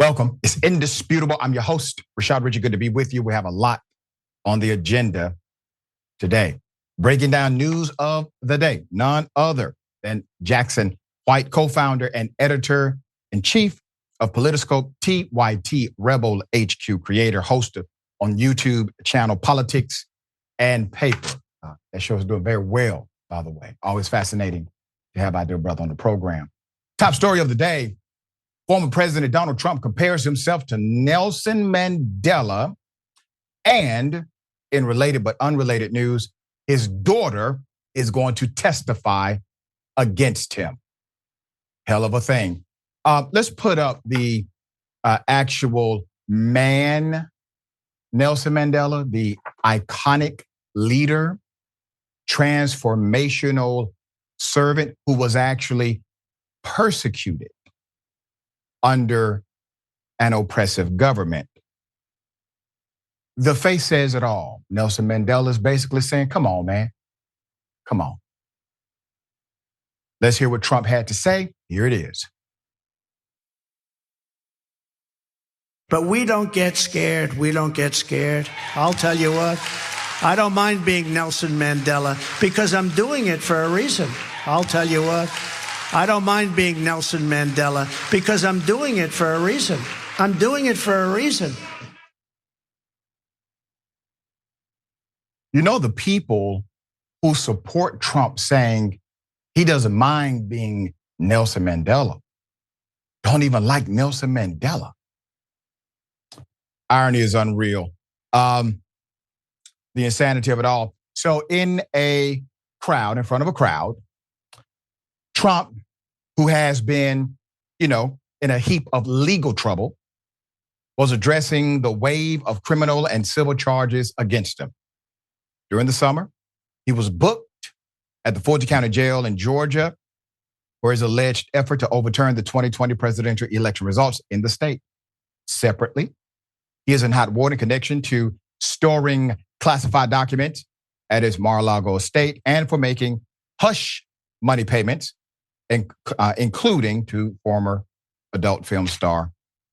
Welcome. It's indisputable. I'm your host, Rashad. Richey, good to be with you. We have a lot on the agenda today. Breaking down news of the day, none other than Jackson White, co-founder and editor-in-chief of Politiscope, TYT Rebel HQ, creator, host on YouTube channel Politics and Paper. That show is doing very well, by the way. Always fascinating to have our dear brother on the program. Top story of the day. Former President Donald Trump compares himself to Nelson Mandela, and in related but unrelated news, his daughter is going to testify against him. Hell of a thing. Let's put up the actual man, Nelson Mandela, the iconic leader, transformational servant who was actually persecuted under an oppressive government. The face says it all. Nelson Mandela is basically saying, come on, man. Come on. Let's hear what Trump had to say. Here it is. But we don't get scared. We don't get scared. I'll tell you what. I don't mind being Nelson Mandela because I'm doing it for a reason. I'll tell you what. I don't mind being Nelson Mandela because I'm doing it for a reason. I'm doing it for a reason. You know, the people who support Trump saying he doesn't mind being Nelson Mandela don't even like Nelson Mandela. Irony is unreal. The insanity of it all. So in a crowd, in front of a crowd, Trump, who has been, in a heap of legal trouble, was addressing the wave of criminal and civil charges against him. During the summer, he was booked at the Fulton County Jail in Georgia for his alleged effort to overturn the 2020 presidential election results in the state. Separately, he is in hot water in connection to storing classified documents at his Mar-a-Lago estate and for making hush money payments, including to former adult film star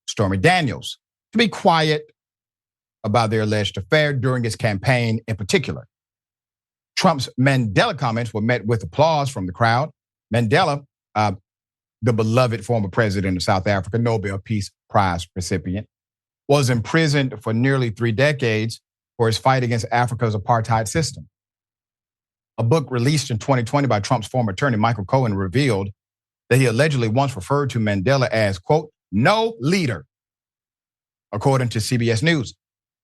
Stormy Daniels, to be quiet about their alleged affair during his campaign in particular. Trump's Mandela comments were met with applause from the crowd. Mandela, the beloved former president of South Africa, Nobel Peace Prize recipient, was imprisoned for nearly 3 decades for his fight against Africa's apartheid system. A book released in 2020 by Trump's former attorney, Michael Cohen, revealed that he allegedly once referred to Mandela as, quote, no leader. According to CBS News,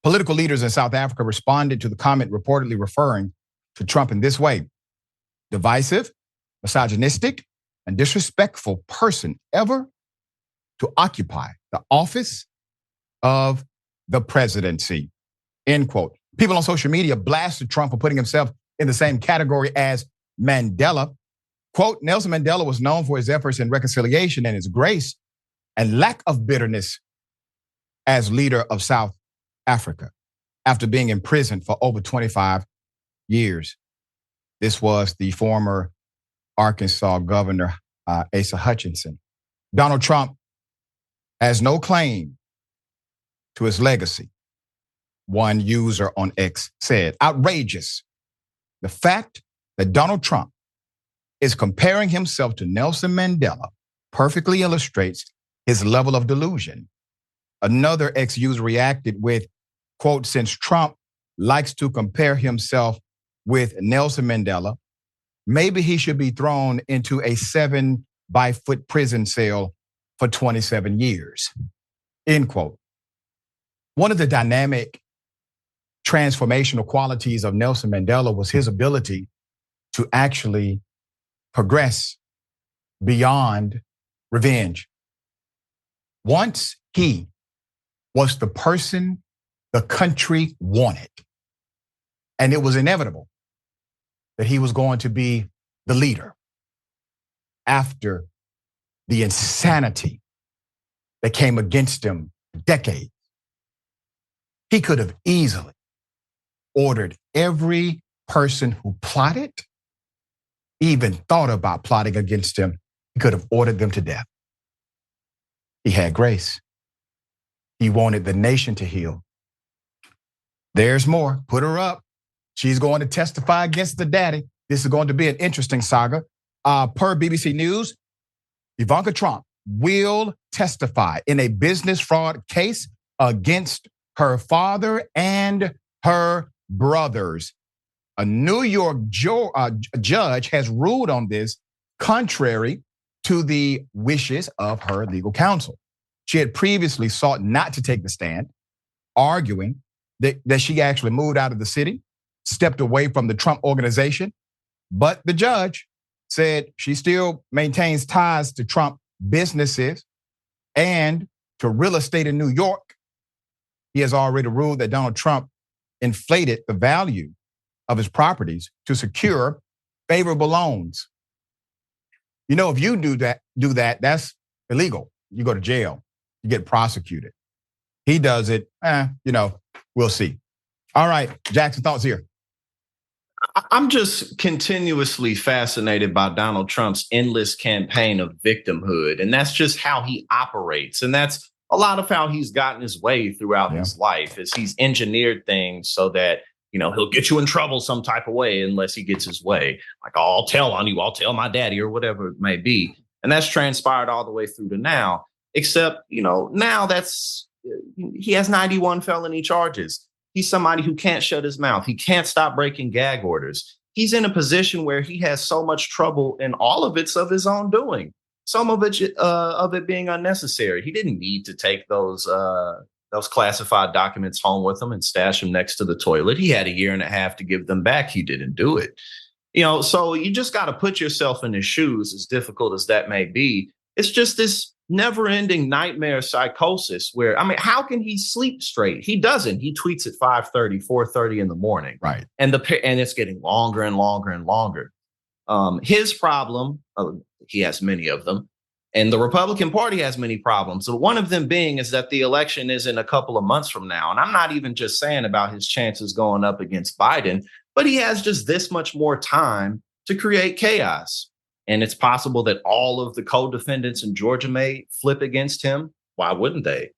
political leaders in South Africa responded to the comment reportedly referring to Trump in this way: divisive, misogynistic, and disrespectful person ever to occupy the office of the presidency, end quote. People on social media blasted Trump for putting himself in the same category as Mandela. Quote, Nelson Mandela was known for his efforts in reconciliation and his grace and lack of bitterness as leader of South Africa after being imprisoned for over 25 years. This was the former Arkansas governor, Asa Hutchinson. Donald Trump has no claim to his legacy, one user on X said. Outrageous. The fact that Donald Trump is comparing himself to Nelson Mandela perfectly illustrates his level of delusion. Another X user reacted with, quote, since Trump likes to compare himself with Nelson Mandela, maybe he should be thrown into a 7-by-foot prison cell for 27 years, end quote. One of the dynamic transformational qualities of Nelson Mandela was his ability to actually progress beyond revenge. Once he was the person the country wanted, and it was inevitable that he was going to be the leader after the insanity that came against him decades. He could have easily ordered every person who plotted, even thought about plotting against him, he could have ordered them to death. He had grace. He wanted the nation to heal. There's more. Put her up. She's going to testify against the daddy. This is going to be an interesting saga. Per BBC News, Ivanka Trump will testify in a business fraud case against her father and her brothers. A New York judge has ruled on this contrary to the wishes of her legal counsel. She had previously sought not to take the stand, arguing that she actually moved out of the city, stepped away from the Trump organization. But the judge said she still maintains ties to Trump businesses and to real estate in New York. He has already ruled that Donald Trump inflated the value of his properties to secure favorable loans. You know, if you do that, that's illegal. You go to jail, you get prosecuted. He does it, we'll see. All right, Jackson, thoughts here. I'm just continuously fascinated by Donald Trump's endless campaign of victimhood. And that's just how he operates. And that's a lot of how he's gotten his way throughout his life, is he's engineered things so that, he'll get you in trouble some type of way unless he gets his way. Like, I'll tell on you, I'll tell my daddy, or whatever it may be. And that's transpired all the way through to now, except, now he has 91 felony charges. He's somebody who can't shut his mouth. He can't stop breaking gag orders. He's in a position where he has so much trouble, and all of it's of his own doing. Some of it being unnecessary. He didn't need to take those classified documents home with him and stash them next to the toilet. He had a year and a half to give them back. He didn't do it. So you just got to put yourself in his shoes, as difficult as that may be. It's just this never-ending nightmare psychosis where, how can he sleep straight? He doesn't. He tweets at 5:30, 4:30 in the morning. Right. And it's getting longer and longer and longer. His problem, he has many of them, and the Republican Party has many problems. So one of them being is that the election is in a couple of months from now. And I'm not even just saying about his chances going up against Biden, but he has just this much more time to create chaos. And it's possible that all of the co-defendants in Georgia may flip against him. Why wouldn't they?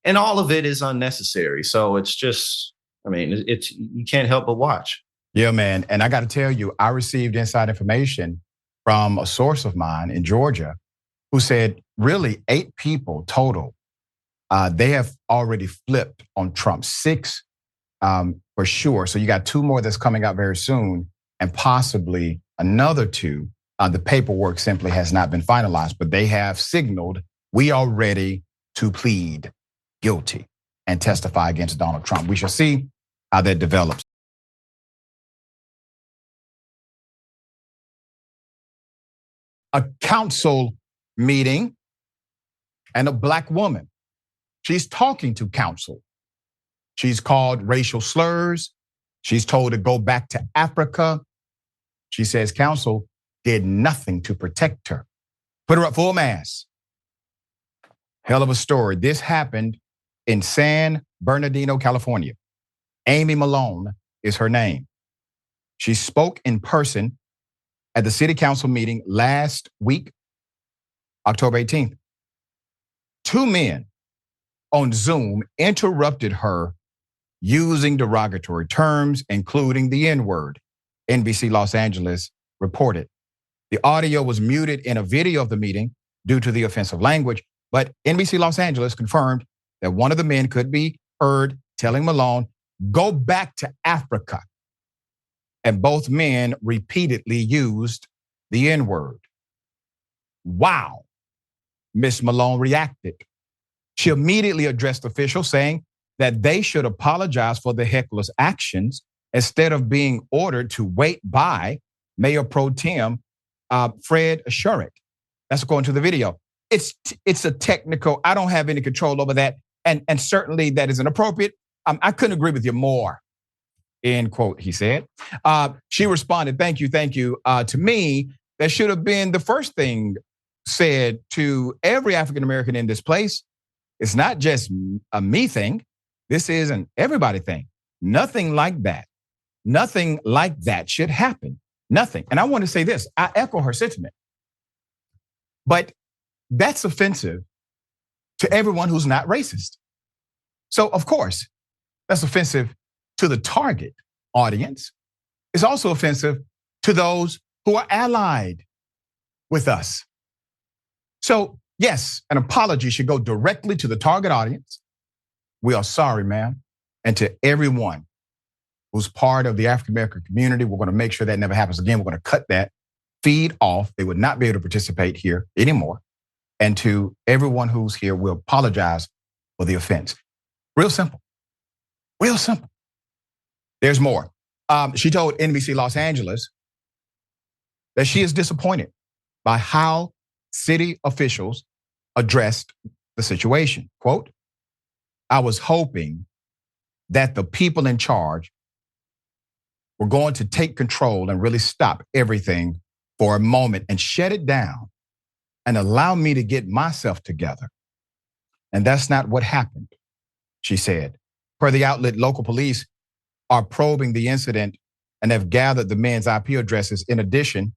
And all of it is unnecessary. So it's just, you can't help but watch. Yeah, man. And I got to tell you, I received inside information from a source of mine in Georgia who said really 8 people total. They have already flipped on Trump, 6 for sure. So you got 2 more that's coming out very soon, and possibly another 2. The paperwork simply has not been finalized, but they have signaled we are ready to plead guilty and testify against Donald Trump. We shall see how that develops. A council meeting and a black woman. She's talking to council. She's called racial slurs. She's told to go back to Africa. She says council did nothing to protect her. Put her up full mass. Hell of a story. This happened in San Bernardino, California. Amy Malone is her name. She spoke in person at the city council meeting last week, October 18th. 2 men on Zoom interrupted her using derogatory terms, including the N-word, NBC Los Angeles reported. The audio was muted in a video of the meeting due to the offensive language, but NBC Los Angeles confirmed that one of the men could be heard telling Malone, "Go back to Africa." And both men repeatedly used the N-word. Wow, Miss Malone reacted. She immediately addressed officials, saying that they should apologize for the heckler's actions instead of being ordered to wait by Mayor Pro Tem Fred Sherrick. That's according to the video. It's a technical, I don't have any control over that. And certainly that is inappropriate. I couldn't agree with you more, end quote, he said. She responded, thank you. To me, that should have been the first thing said to every African-American in this place. It's not just a me thing. This is an everybody thing. Nothing like that. Nothing like that should happen. Nothing. And I want to say this, I echo her sentiment. But that's offensive to everyone who's not racist. So, of course, that's offensive to the target audience. It's also offensive to those who are allied with us. So, yes, an apology should go directly to the target audience. We are sorry, ma'am. And to everyone who's part of the African American community, we're going to make sure that never happens again. We're going to cut that feed off. They would not be able to participate here anymore. And to everyone who's here, we'll apologize for the offense. Real simple. Real simple. There's more. She told NBC Los Angeles that she is disappointed by how city officials addressed the situation. Quote, I was hoping that the people in charge were going to take control and really stop everything for a moment and shut it down and allow me to get myself together. And that's not what happened, she said. Per the outlet, local police are probing the incident and have gathered the men's IP addresses. In addition,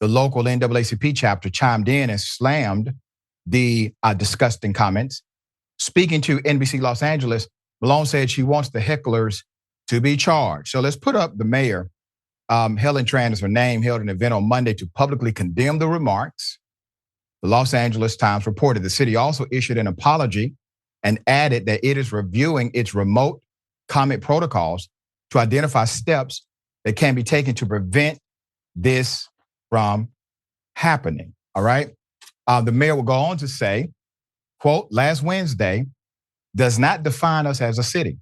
the local NAACP chapter chimed in and slammed the disgusting comments. Speaking to NBC Los Angeles, Malone said she wants the hecklers to be charged. So let's put up the mayor, Helen Tran is her name, held an event on Monday to publicly condemn the remarks. The Los Angeles Times reported the city also issued an apology and added that it is reviewing its remote comment protocols to identify steps that can be taken to prevent this from happening. All right. The mayor will go on to say, quote, last Wednesday does not define us as a city.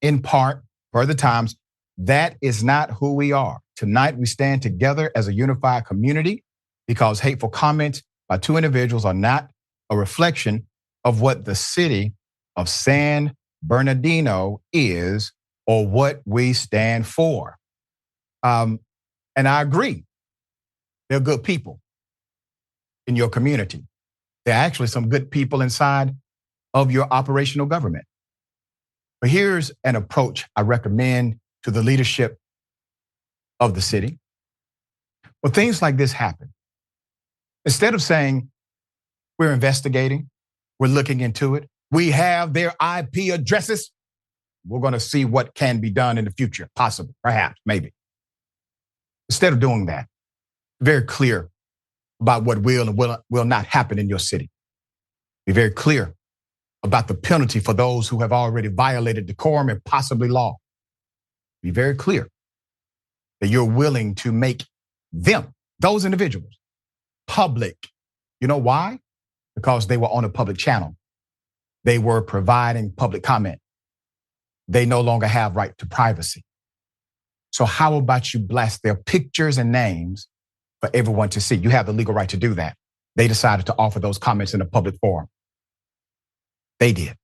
In part, per the Times, that is not who we are. Tonight, we stand together as a unified community because hateful comments by two individuals are not a reflection of what the city of San Bernardino is or what we stand for. And I agree. They're good people in your community. There are actually some good people inside of your operational government. But here's an approach I recommend to the leadership of the city. When things like this happen, instead of saying, we're investigating, we're looking into it, we have their IP addresses, we're going to see what can be done in the future, possible, perhaps, maybe. Instead of doing that, very clear about what will and will not happen in your city. Be very clear about the penalty for those who have already violated decorum and possibly law. Be very clear that you're willing to make them, those individuals, public. You know why? Because they were on a public channel. They were providing public comment. They no longer have right to privacy. So how about you blast their pictures and names for everyone to see? You have the legal right to do that. They decided to offer those comments in a public forum. They did.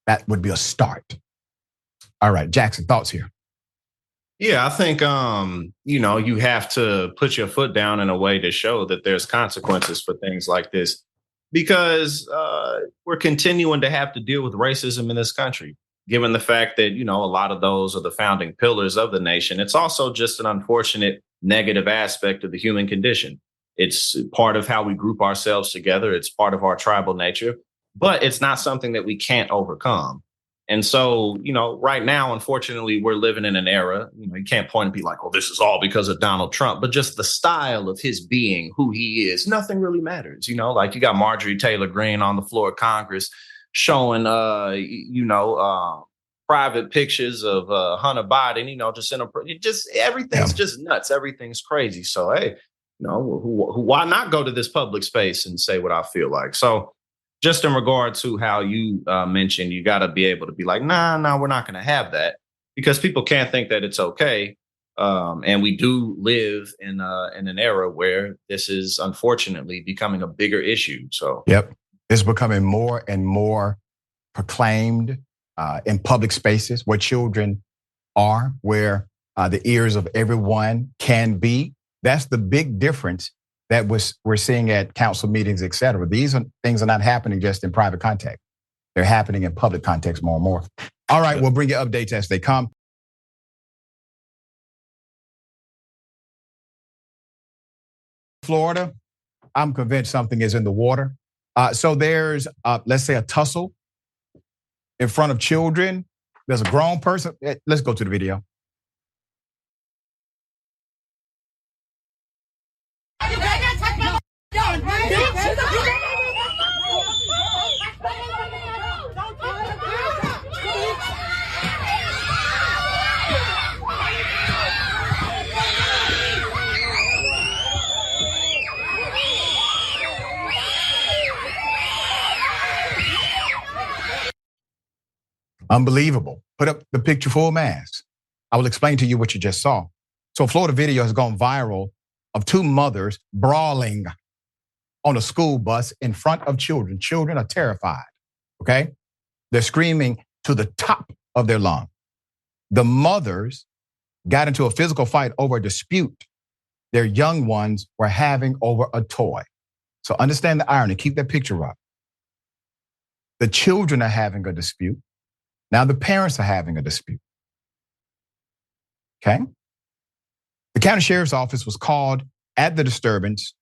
That would be a start. All right, Jackson, thoughts here? Yeah, I think, you have to put your foot down in a way to show that there's consequences for things like this because we're continuing to have to deal with racism in this country, given the fact that, a lot of those are the founding pillars of the nation. It's also just an unfortunate negative aspect of the human condition. It's part of how we group ourselves together. It's part of our tribal nature, but it's not something that we can't overcome. And so, right now, unfortunately, we're living in an era, you can't point and be like, well, this is all because of Donald Trump, but just the style of his being, who he is, nothing really matters. Like you got Marjorie Taylor Greene on the floor of Congress showing, private pictures of Hunter Biden, everything's just nuts. Everything's crazy. So, hey, why not go to this public space and say what I feel like? So, just in regard to how you mentioned, you got to be able to be like, nah, we're not going to have that because people can't think that it's okay. And we do live in an era where this is unfortunately becoming a bigger issue. So, yep, it's becoming more and more proclaimed in public spaces where children are, where the ears of everyone can be. That's the big difference that we're seeing at council meetings, et cetera. These things are not happening just in private context. They're happening in public context more and more. All right, we'll bring you updates as they come. Florida, I'm convinced something is in the water. So there's, let's say, a tussle in front of children. There's a grown person. Let's go to the video. Unbelievable. Put up the picture full mask. I will explain to you what you just saw. So Florida video has gone viral of two mothers brawling on a school bus in front of children. Children are terrified, okay? They're screaming to the top of their lungs. The mothers got into a physical fight over a dispute their young ones were having over a toy. So understand the irony. Keep that picture up. The children are having a dispute. Now the parents are having a dispute. Okay? The county sheriff's office was called at the disturbance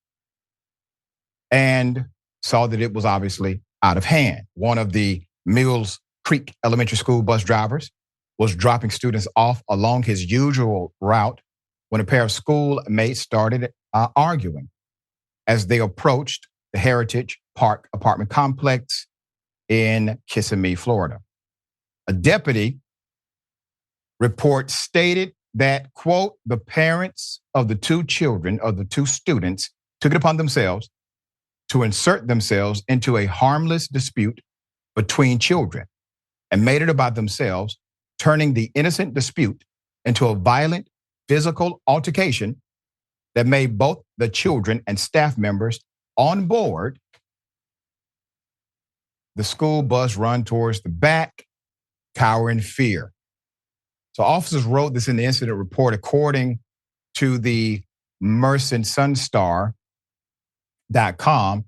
and saw that it was obviously out of hand. One of the Mills Creek Elementary School bus drivers was dropping students off along his usual route when a pair of schoolmates started arguing as they approached the Heritage Park apartment complex in Kissimmee, Florida. A deputy report stated that, quote, the parents of the two children, of the two students, took it upon themselves to insert themselves into a harmless dispute between children and made it about themselves, turning the innocent dispute into a violent physical altercation that made both the children and staff members on board the school bus run towards the back, cower in fear. So officers wrote this in the incident report, according to the MersonSunstar.com,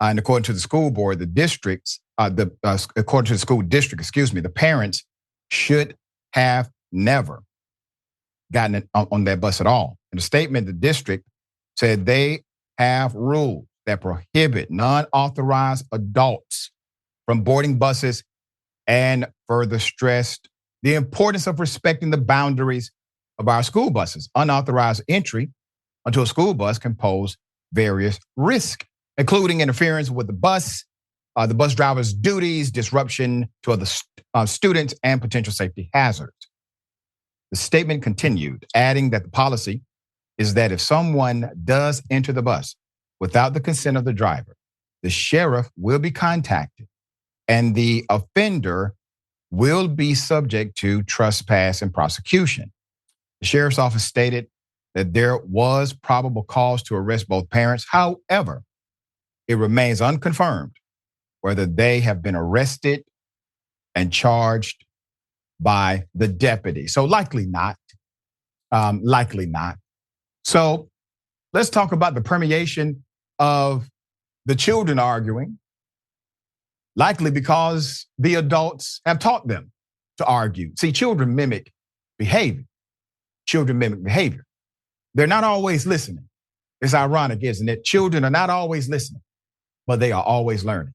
and according to the school board, the districts, according to the school district, the parents should have never gotten it on that bus at all. In a statement, the district said they have rules that prohibit non-authorized adults from boarding buses and further stressed the importance of respecting the boundaries of our school buses. Unauthorized entry onto a school bus can pose various risks, including interference with the bus driver's duties, disruption to other students, and potential safety hazards. The statement continued, adding that the policy is that if someone does enter the bus without the consent of the driver, the sheriff will be contacted and the offender will be subject to trespass and prosecution. The sheriff's office stated that there was probable cause to arrest both parents. However, it remains unconfirmed whether they have been arrested and charged by the deputy. So likely not. So let's talk about the permeation of the children arguing, likely because the adults have taught them to argue. See, children mimic behavior. They're not always listening. It's ironic, isn't it? Children are not always listening, but they are always learning.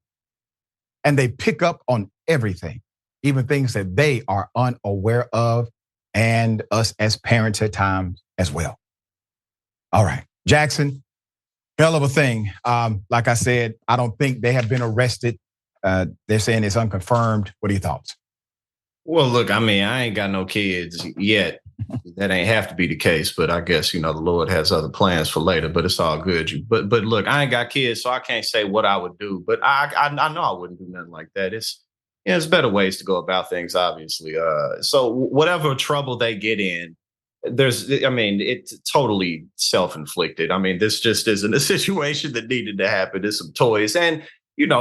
And they pick up on everything, even things that they are unaware of, and us as parents at times as well. All right, Jackson, hell of a thing. Like I said, I don't think they have been arrested. They're saying it's unconfirmed. What are your thoughts? Well, look, I mean, I ain't got no kids yet. That ain't have to be the case, but I guess, the Lord has other plans for later, but it's all good. But look, I ain't got kids, so I can't say what I would do, but I know I wouldn't do nothing like that. There's better ways to go about things, obviously. So whatever trouble they get in, it's totally self-inflicted. I mean, this just isn't a situation that needed to happen. There's some toys. And,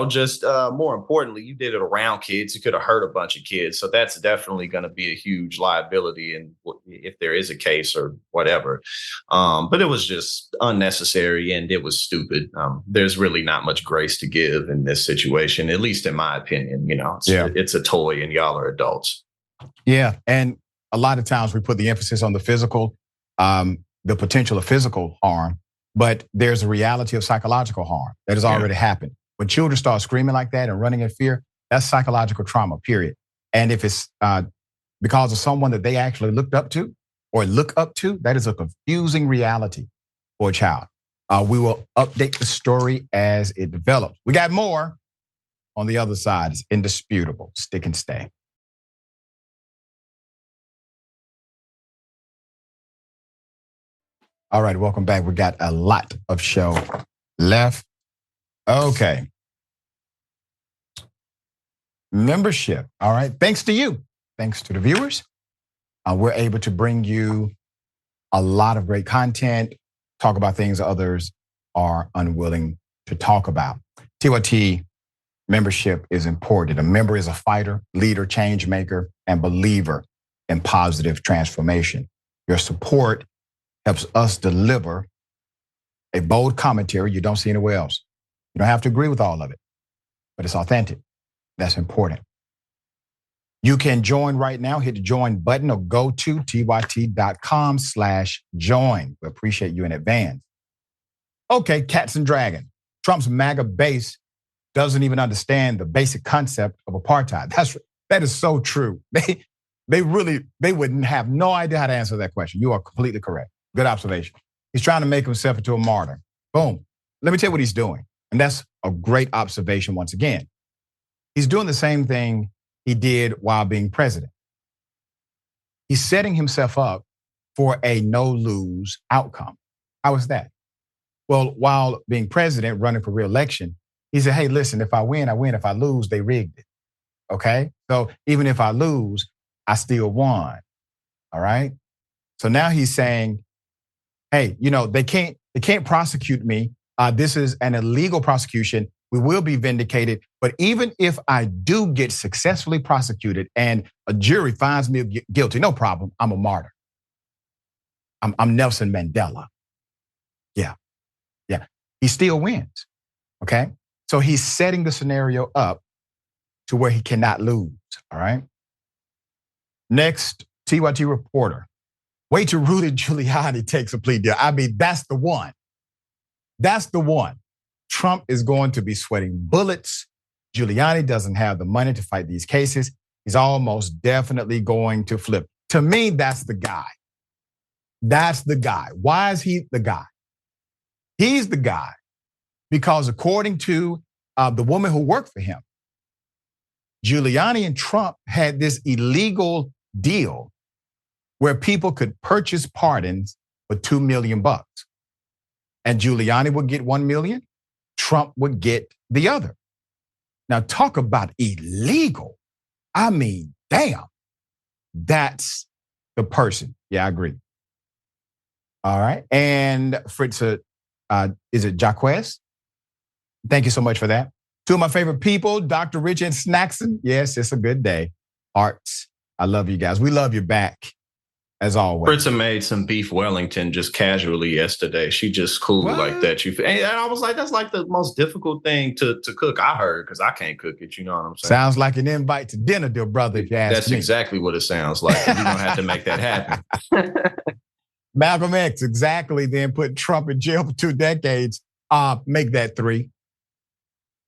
just more importantly, you did it around kids. You could have hurt a bunch of kids. So that's definitely going to be a huge liability. And if there is a case or whatever, but it was just unnecessary and it was stupid. There's really not much grace to give in this situation, at least in my opinion. It's a toy and y'all are adults. Yeah. And a lot of times we put the emphasis on the physical, the potential of physical harm, but there's a reality of psychological harm that has already happened. When children start screaming like that and running in fear, that's psychological trauma, period. And if it's because of someone that they actually looked up to or look up to, that is a confusing reality for a child. We will update the story as it develops. We got more on the other side. It's indisputable. Stick and stay. All right, welcome back. We got a lot of show left. Okay. Membership. All right. Thanks to you. Thanks to the viewers. We're able to bring you a lot of great content, talk about things others are unwilling to talk about. TYT membership is important. A member is a fighter, leader, change maker, and believer in positive transformation. Your support helps us deliver a bold commentary you don't see anywhere else. You don't have to agree with all of it, but it's authentic. That's important. You can join right now. Hit the join button or go to tyt.com/join. We appreciate you in advance. Okay, cats and dragons. Trump's MAGA base doesn't even understand the basic concept of apartheid. That is so true. They wouldn't have no idea how to answer that question. You are completely correct. Good observation. He's trying to make himself into a martyr. Boom. Let me tell you what he's doing. And that's a great observation once again. He's doing the same thing he did while being president. He's setting himself up for a no-lose outcome. How is that? Well, while being president, running for re-election, he said, hey, listen, if I win, I win. If I lose, they rigged it. Okay? So even if I lose, I still won. All right? So now he's saying, hey, they can't prosecute me. This is an illegal prosecution. We will be vindicated. But even if I do get successfully prosecuted and a jury finds me guilty, no problem. I'm a martyr. I'm Nelson Mandela. Yeah. He still wins. Okay. So he's setting the scenario up to where he cannot lose. All right. Next, TYT reporter. Wait till Rudy Giuliani takes a plea deal. I mean, that's the one. That's the one. Trump is going to be sweating bullets. Giuliani doesn't have the money to fight these cases. He's almost definitely going to flip. To me, that's the guy. That's the guy. Why is he the guy? He's the guy because according to the woman who worked for him, Giuliani and Trump had this illegal deal where people could purchase pardons for $2 million. And Giuliani would get 1 million. Trump would get the other. Now talk about illegal. I mean, damn, that's the person. Yeah, I agree. All right. And Fritz, is it Jaquez? Thank you so much for that. Two of my favorite people, Dr. Richey and Snackson. Yes, it's a good day. Arts, I love you guys. We love you back, as always. Fritza made some beef Wellington just casually yesterday. She just cool like that. And I was like, that's like the most difficult thing to cook, I heard, because I can't cook it. You know what I'm saying? Sounds like an invite to dinner, dear brother, if you ask That's me. exactly what it sounds like. You're going to have to make that happen. Malcolm X, exactly. Then put Trump in jail for 2 decades. Make that 3.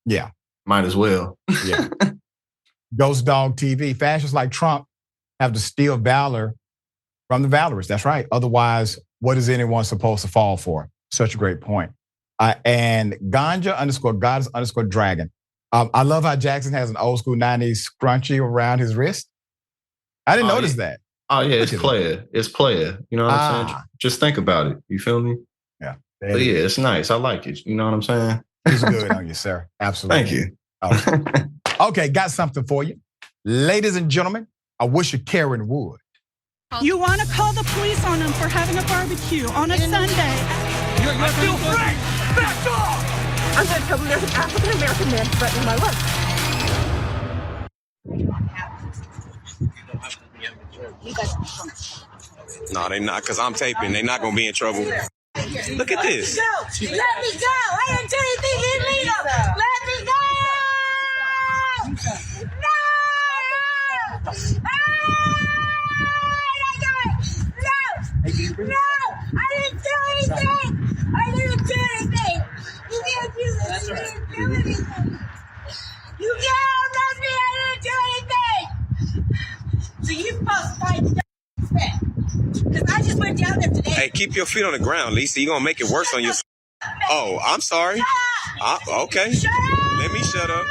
Yeah. Might as well. Yeah. Ghost Dog TV. Fascists like Trump have to steal valor from the valorous. That's right. Otherwise, what is anyone supposed to fall for? Such a great point. And Ganja_Goddess_Dragon. I love how Jackson has an old school 90s scrunchie around his wrist. I didn't notice that. Oh, yeah, it's player. It's player. You know what I'm saying? Just think about it. You feel me? Yeah. But yeah, it's nice. I like it. You know what I'm saying? It's good on you, sir. Absolutely. Thank you. Okay. Okay, got something for you. Ladies and gentlemen, I wish you Karen would. You want to call the police on them for having a barbecue on a Sunday. I feel free! Back off! I'm going to tell them there's an African-American man threatening my life. No, they not, because I'm taping. They not going to be in trouble. Look at this. Let me go! I didn't do anything illegal! Let me go! No! No! I didn't do anything! I didn't do anything! You can't do this! You didn't do anything! You can't arrest me! I didn't do anything! keep your feet on the ground, Lisa. You're gonna make it worse on your. Oh, I'm sorry. Okay. Let me shut up.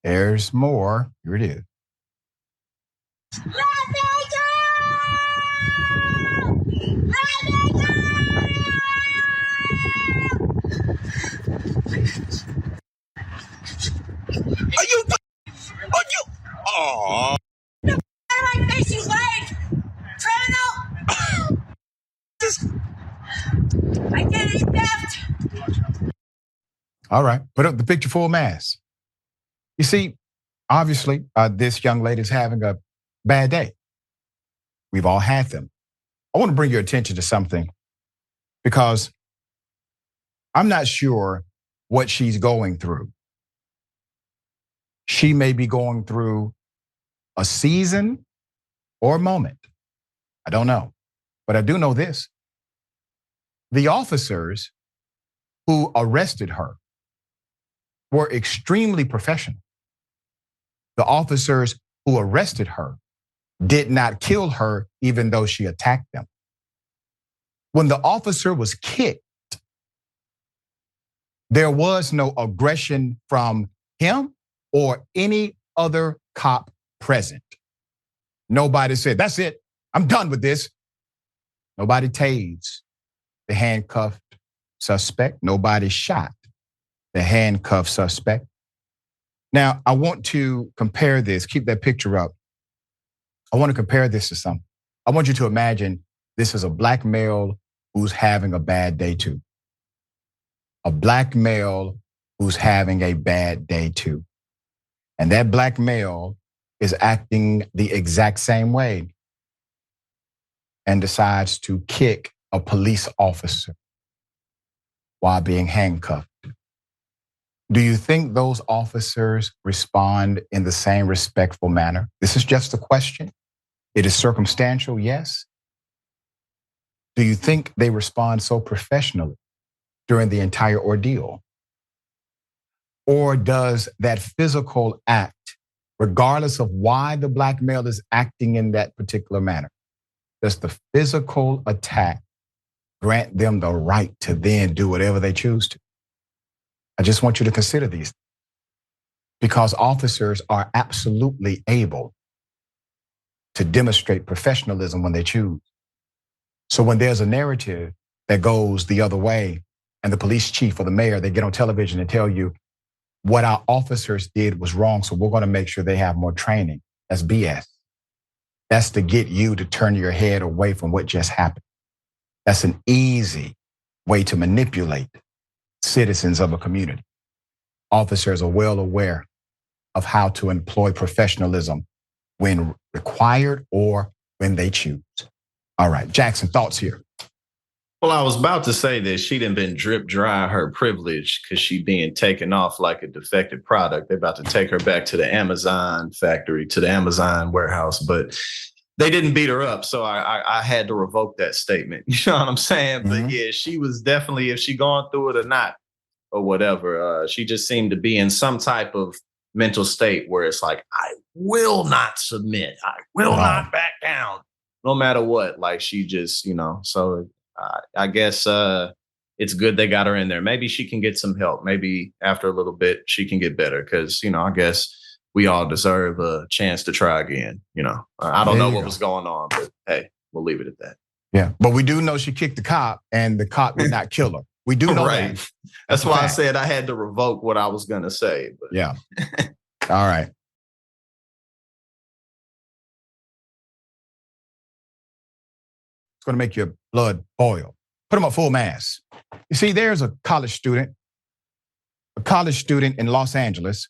There's more. Here it is. Are you? Oh. My face, you leg! Criminal! Identity theft! All right, put up the picture full mass. You see, obviously, this young lady is having a bad day. We've all had them. I want to bring your attention to something because I'm not sure what she's going through. She may be going through a season or a moment. I don't know, but I do know this. The officers who arrested her were extremely professional. The officers who arrested her did not kill her even though she attacked them. When the officer was kicked, there was no aggression from him or any other cop present. Nobody said, that's it, I'm done with this. Nobody tased the handcuffed suspect. Nobody shot the handcuffed suspect. Now, I want to compare this. Keep that picture up. I want to compare this to something. I want you to imagine this is a black male who's having a bad day too. A black male who's having a bad day too. And that black male is acting the exact same way and decides to kick a police officer while being handcuffed. Do you think those officers respond in the same respectful manner? This is just a question. It is circumstantial, yes. Do you think they respond so professionally during the entire ordeal? Or does that physical act, regardless of why the black male is acting in that particular manner, does the physical attack grant them the right to then do whatever they choose to? I just want you to consider these, because officers are absolutely able to demonstrate professionalism when they choose. So when there's a narrative that goes the other way and the police chief or the mayor, they get on television and tell you what our officers did was wrong, so we're going to make sure they have more training. That's BS. That's to get you to turn your head away from what just happened. That's an easy way to manipulate citizens of a community. Officers are well aware of how to employ professionalism when required or when they choose. All right, Jackson, thoughts here? Well, I was about to say that she done been drip dry her privilege because she being taken off like a defective product. They're about to take her back to the Amazon factory, to the Amazon warehouse, but they didn't beat her up. So I had to revoke that statement. You know what I'm saying? Mm-hmm. But yeah, she was definitely, if she gone through it or not, or whatever, she just seemed to be in some type of mental state where it's like, I will not submit. I will not back down, no matter what. Like she just, so I guess it's good they got her in there. Maybe she can get some help. Maybe after a little bit, she can get better because, I guess we all deserve a chance to try again. I don't know what was going on, but hey, we'll leave it at that. Yeah, but we do know she kicked the cop and the cop did not kill her. We do know right. that. That's why I said I had to revoke what I was going to say. But. Yeah. All right. It's going to make your blood boil. Put them up full mass. You see, there's a college student in Los Angeles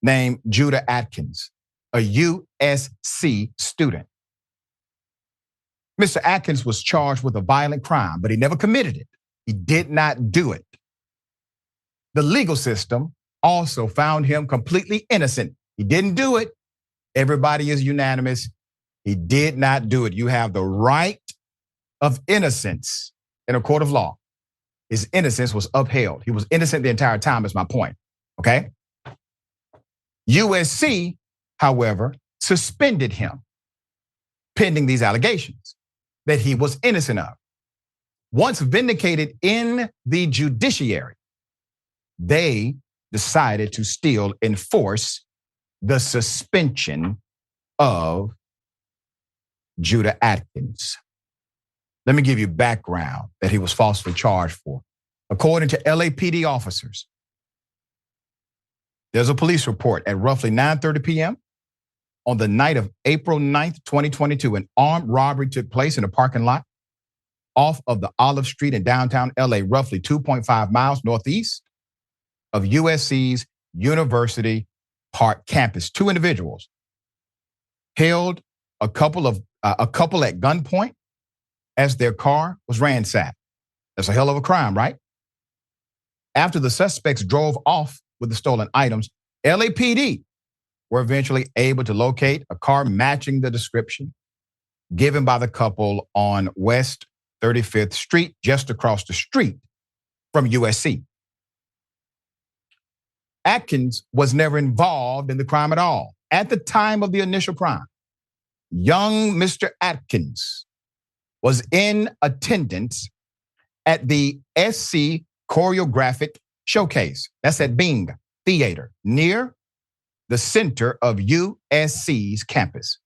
named Judah Atkins, a USC student. Mr. Atkins was charged with a violent crime, but he never committed it. He did not do it. The legal system also found him completely innocent. He didn't do it. Everybody is unanimous. He did not do it. You have the right of innocence in a court of law. His innocence was upheld. He was innocent the entire time, is my point, okay? USC, however, suspended him pending these allegations. that he was innocent of. Once vindicated in the judiciary, they decided to still enforce the suspension of Judah Atkins. Let me give you background that he was falsely charged for. According to LAPD officers, there's a police report at roughly 9:30 p.m. on the night of April 9th, 2022. An armed robbery took place in a parking lot off of the Olive Street in downtown LA, roughly 2.5 miles northeast of USC's University Park campus. Two individuals held a couple at gunpoint as their car was ransacked. That's a hell of a crime, right? After the suspects drove off with the stolen items, LAPD were eventually able to locate a car matching the description given by the couple on West 35th Street, just across the street from USC. Atkins was never involved in the crime at all. At the time of the initial crime, young Mr. Atkins was in attendance at the SC Choreographic Showcase. That's at Bing Theater, near the center of USC's campus,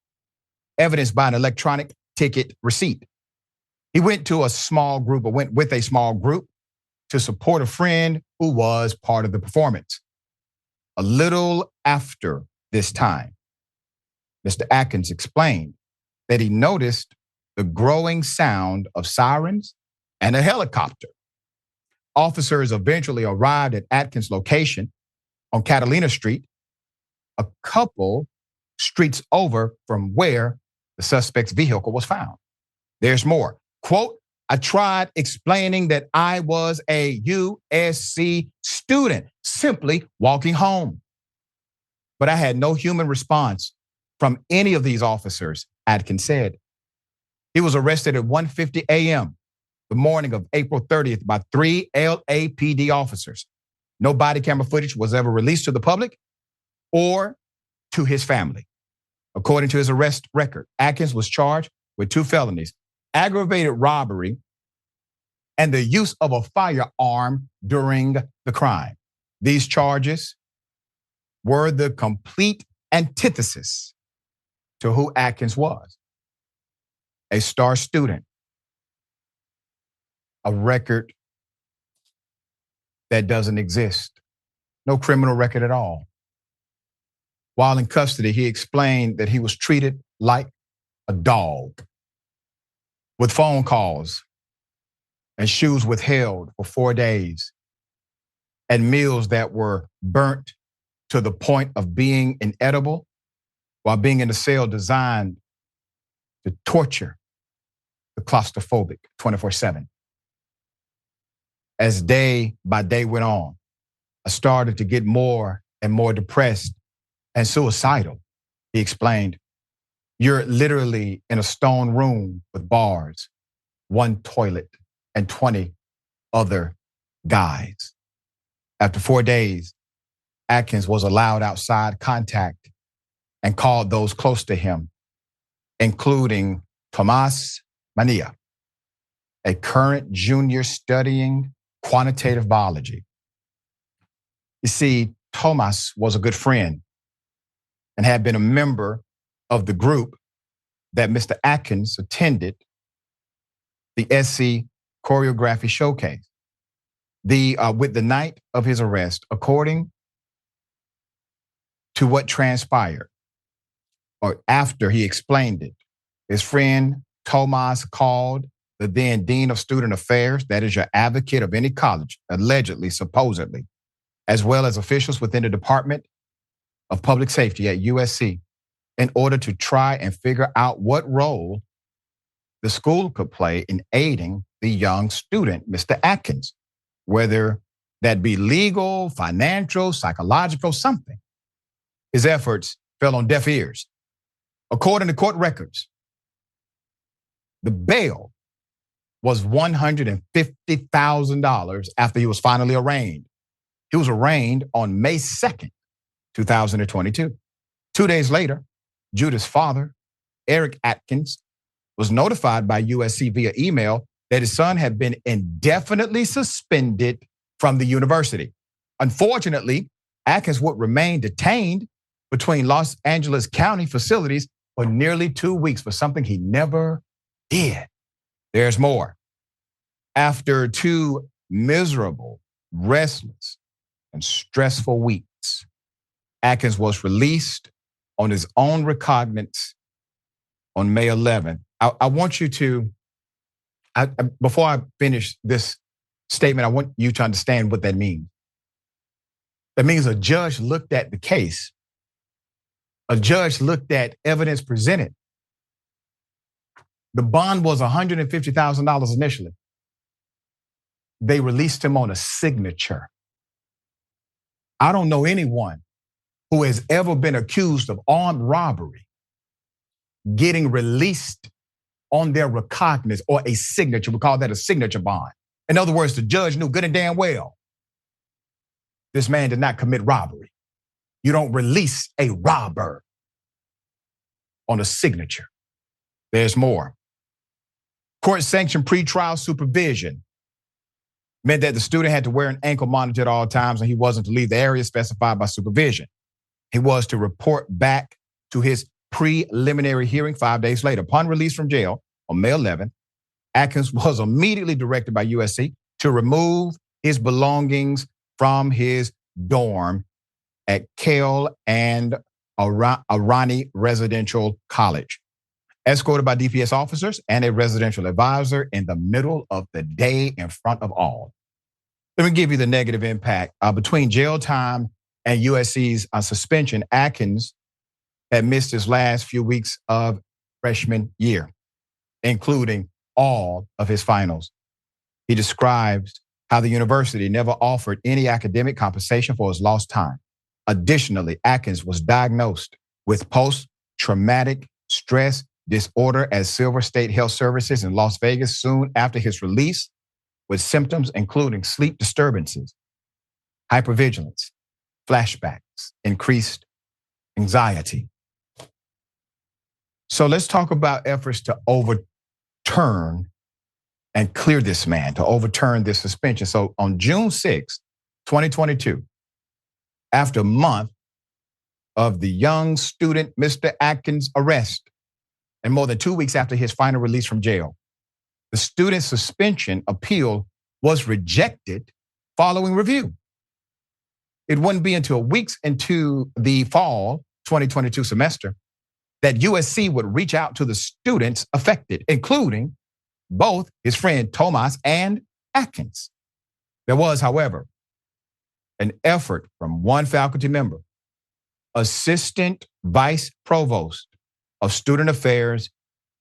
evidenced by an electronic ticket receipt. He went with a small group to support a friend who was part of the performance. A little after this time, Mr. Atkins explained that he noticed the growing sound of sirens and a helicopter. Officers eventually arrived at Atkins' location on Catalina Street, a couple streets over from where the suspect's vehicle was found. There's more. Quote, I tried explaining that I was a USC student, simply walking home. But I had no human response from any of these officers, Atkins said. He was arrested at 1:50 a.m. the morning of April 30th by 3 LAPD officers. No body camera footage was ever released to the public or to his family. According to his arrest record, Atkins was charged with 2 felonies: aggravated robbery and the use of a firearm during the crime. These charges were the complete antithesis to who Atkins was: a star student, a record that doesn't exist, no criminal record at all. While in custody, he explained that he was treated like a dog, with phone calls and shoes withheld for 4 days, and meals that were burnt to the point of being inedible, while being in a cell designed to torture the claustrophobic 24/7. As day by day went on, I started to get more and more depressed and suicidal, he explained. You're literally in a stone room with bars, 1 toilet, and 20 other guys. After 4 days, Atkins was allowed outside contact and called those close to him, including Tomas Mania, a current junior studying quantitative biology. You see, Tomas was a good friend and had been a member of the group that Mr. Atkins attended, the SC Choreography Showcase. With the night of his arrest, according to what transpired, or after he explained it, his friend Tomas called the then Dean of Student Affairs, that is your advocate of any college, allegedly, supposedly, as well as officials within the Department of Public Safety at USC, in order to try and figure out what role the school could play in aiding the young student, Mr. Atkins, whether that be legal, financial, psychological, something. His efforts fell on deaf ears. According to court records, the bail was $150,000 after he was finally arraigned. He was arraigned on May 2nd, 2022. 2 days later, Judah's father, Eric Atkins, was notified by USC via email that his son had been indefinitely suspended from the university. Unfortunately, Atkins would remain detained between Los Angeles County facilities for nearly 2 weeks for something he never did. There's more. After 2 miserable, restless, and stressful weeks, Atkins was released on his own recognizance on May 11th. I want you to, before I finish this statement, I want you to understand what that means. That means a judge looked at the case. A judge looked at evidence presented. The bond was $150,000 initially. They released him on a signature. I don't know anyone who has ever been accused of armed robbery getting released on their recognizance or a signature. We call that a signature bond. In other words, the judge knew good and damn well this man did not commit robbery. You don't release a robber on a signature. There's more. Court-sanctioned pretrial supervision meant that the student had to wear an ankle monitor at all times and he wasn't to leave the area specified by supervision. He was to report back to his preliminary hearing 5 days later. Upon release from jail on May 11th, Atkins was immediately directed by USC to remove his belongings from his dorm at Cale and Arani Residential College, escorted by DPS officers and a residential advisor in the middle of the day in front of all. Let me give you the negative impact. Between jail time and USC's suspension, Atkins had missed his last few weeks of freshman year, including all of his finals. He describes how the university never offered any academic compensation for his lost time. Additionally, Atkins was diagnosed with post-traumatic stress disorder at Silver State Health Services in Las Vegas soon after his release, with symptoms including sleep disturbances, hypervigilance, flashbacks, increased anxiety. So let's talk about efforts to overturn and clear this man, to overturn this suspension. So on June 6, 2022, after a month of the young student, Mr. Atkins' arrest, and more than 2 weeks after his final release from jail, the student's suspension appeal was rejected following review. It wouldn't be until weeks into the fall 2022 semester that USC would reach out to the students affected, including both his friend Tomas and Atkins. There was, however, an effort from one faculty member, Assistant Vice Provost of Student Affairs,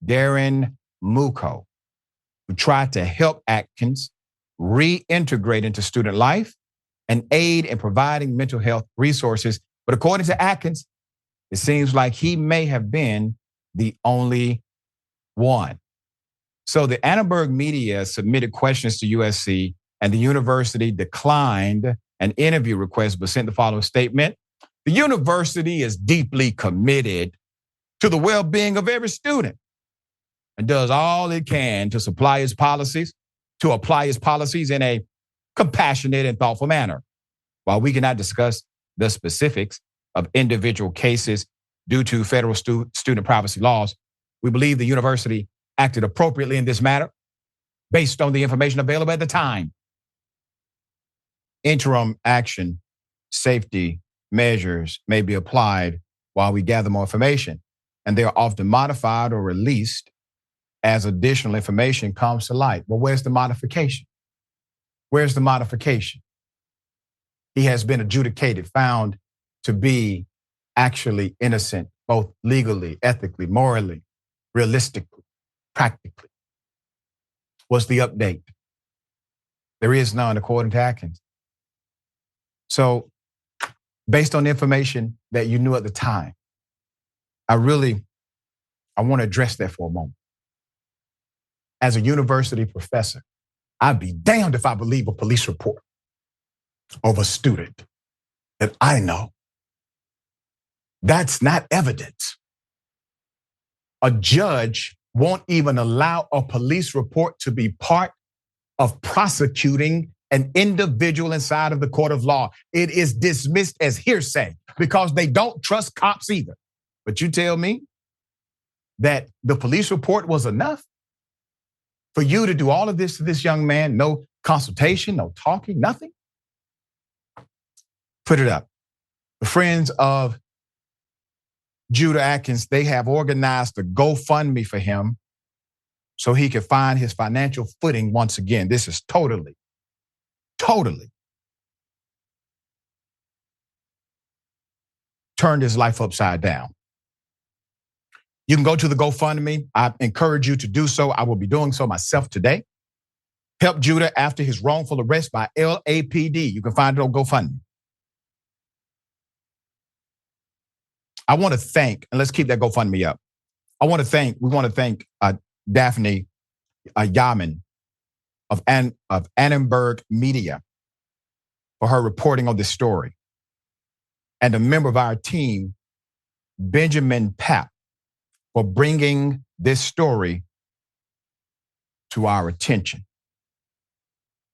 Darren Muko, who tried to help Atkins reintegrate into student life and aid in providing mental health resources. But according to Atkins, it seems like he may have been the only one. So the Annenberg media submitted questions to USC, and the university declined an interview request but sent the following statement. The university is deeply committed to the well-being of every student and does all it can to apply its policies in a compassionate and thoughtful manner. While we cannot discuss the specifics of individual cases due to federal student privacy laws, we believe the university acted appropriately in this matter based on the information available at the time. Interim action safety measures may be applied while we gather more information, and they are often modified or released as additional information comes to light. Well, where's the modification? Where's the modification? He has been adjudicated, found to be actually innocent, both legally, ethically, morally, realistically, practically. What's the update? There is none, according to Atkins. So, based on the information that you knew at the time, I want to address that for a moment. As a university professor, I'd be damned if I believe a police report of a student that I know. That's not evidence. A judge won't even allow a police report to be part of prosecuting an individual inside of the court of law. It is dismissed as hearsay because they don't trust cops either. But you tell me that the police report was enough for you to do all of this to this young man? No consultation, no talking, nothing? Put it up. The friends of Judah Atkins, they have organized a GoFundMe for him so he can find his financial footing once again. This is totally turned his life upside down. You can go to the GoFundMe. I encourage you to do so. I will be doing so myself today. Help Judah after his wrongful arrest by LAPD. You can find it on GoFundMe. I want to thank, and let's keep that GoFundMe up. We want to thank Daphne Yaman of Annenberg Media for her reporting on this story. And a member of our team, Benjamin Papp, for bringing this story to our attention.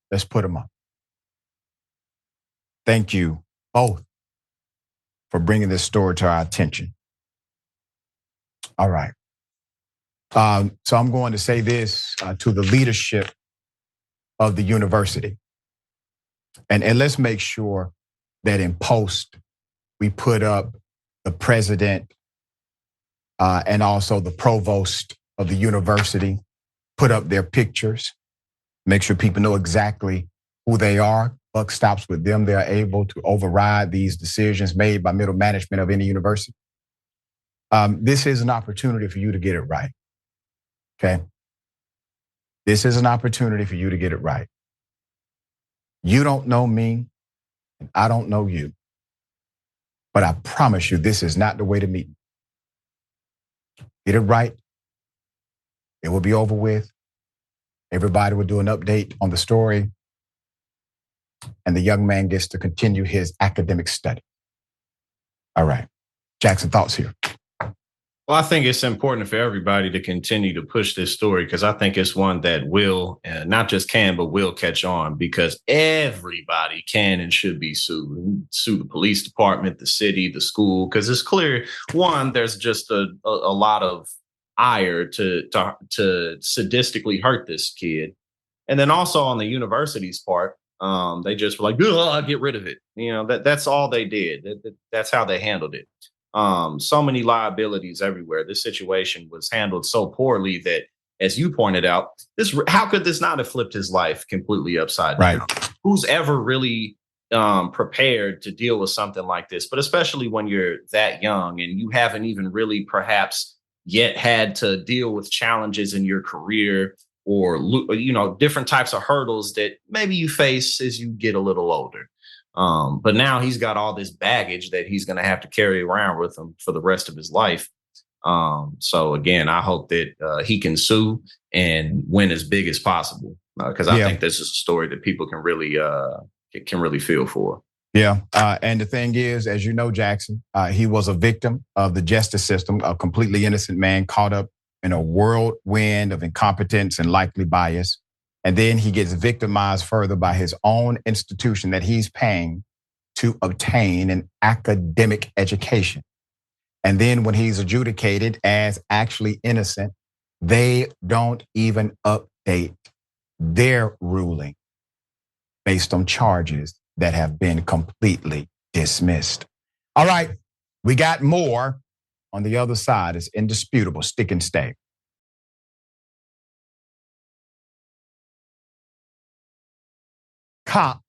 Let's put them up. Thank you both for bringing this story to our attention. All right. So I'm going to say this to the leadership of the university. And let's make sure that in post, we put up the president and also the provost of the university, put up their pictures, make sure people know exactly who they are. Buck stops with them. They're able to override these decisions made by middle management of any university. This is an opportunity for you to get it right, okay? This is an opportunity for you to get it right. You don't know me, and I don't know you. But I promise you, this is not the way to meet me. Get it right. It will be over with. Everybody will do an update on the story. And the young man gets to continue his academic study. All right. Jackson, thoughts here? Well, I think it's important for everybody to continue to push this story because I think it's one that will, not just can, but will catch on because everybody can and should be sued. Sue the police department, the city, the school, because it's clear, one, there's just a lot of ire to sadistically hurt this kid. And then also on the university's part, they just were like, get rid of it. You know, that's all they did. That's how they handled it. So many liabilities everywhere. This situation was handled so poorly that, as you pointed out, how could this not have flipped his life completely upside down? Right. Who's ever really prepared to deal with something like this? But especially when you're that young and you haven't even really perhaps yet had to deal with challenges in your career or, you know, different types of hurdles that maybe you face as you get a little older. But now he's got all this baggage that he's going to have to carry around with him for the rest of his life. So again, I hope that he can sue and win as big as possible because I think this is a story that people can really feel for. Yeah. And the thing is, as you know, Jackson, he was a victim of the justice system, a completely innocent man caught up in a whirlwind of incompetence and likely bias. And then he gets victimized further by his own institution that he's paying to obtain an academic education. And then when he's adjudicated as actually innocent, they don't even update their ruling based on charges that have been completely dismissed. All right, we got more on the other side. It's indisputable. Stick and stay. Cop,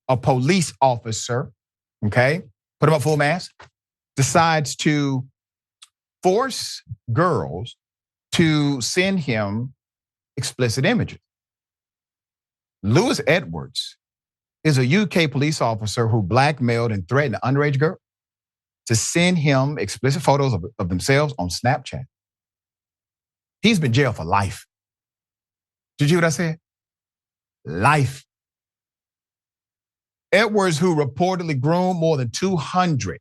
a police officer, okay, put him up full mask, decides to force girls to send him explicit images. Lewis Edwards is a UK police officer who blackmailed and threatened an underage girl to send him explicit photos of themselves on Snapchat. He's been jailed for life. Did you hear what I said? Life. Edwards, who reportedly groomed more than 200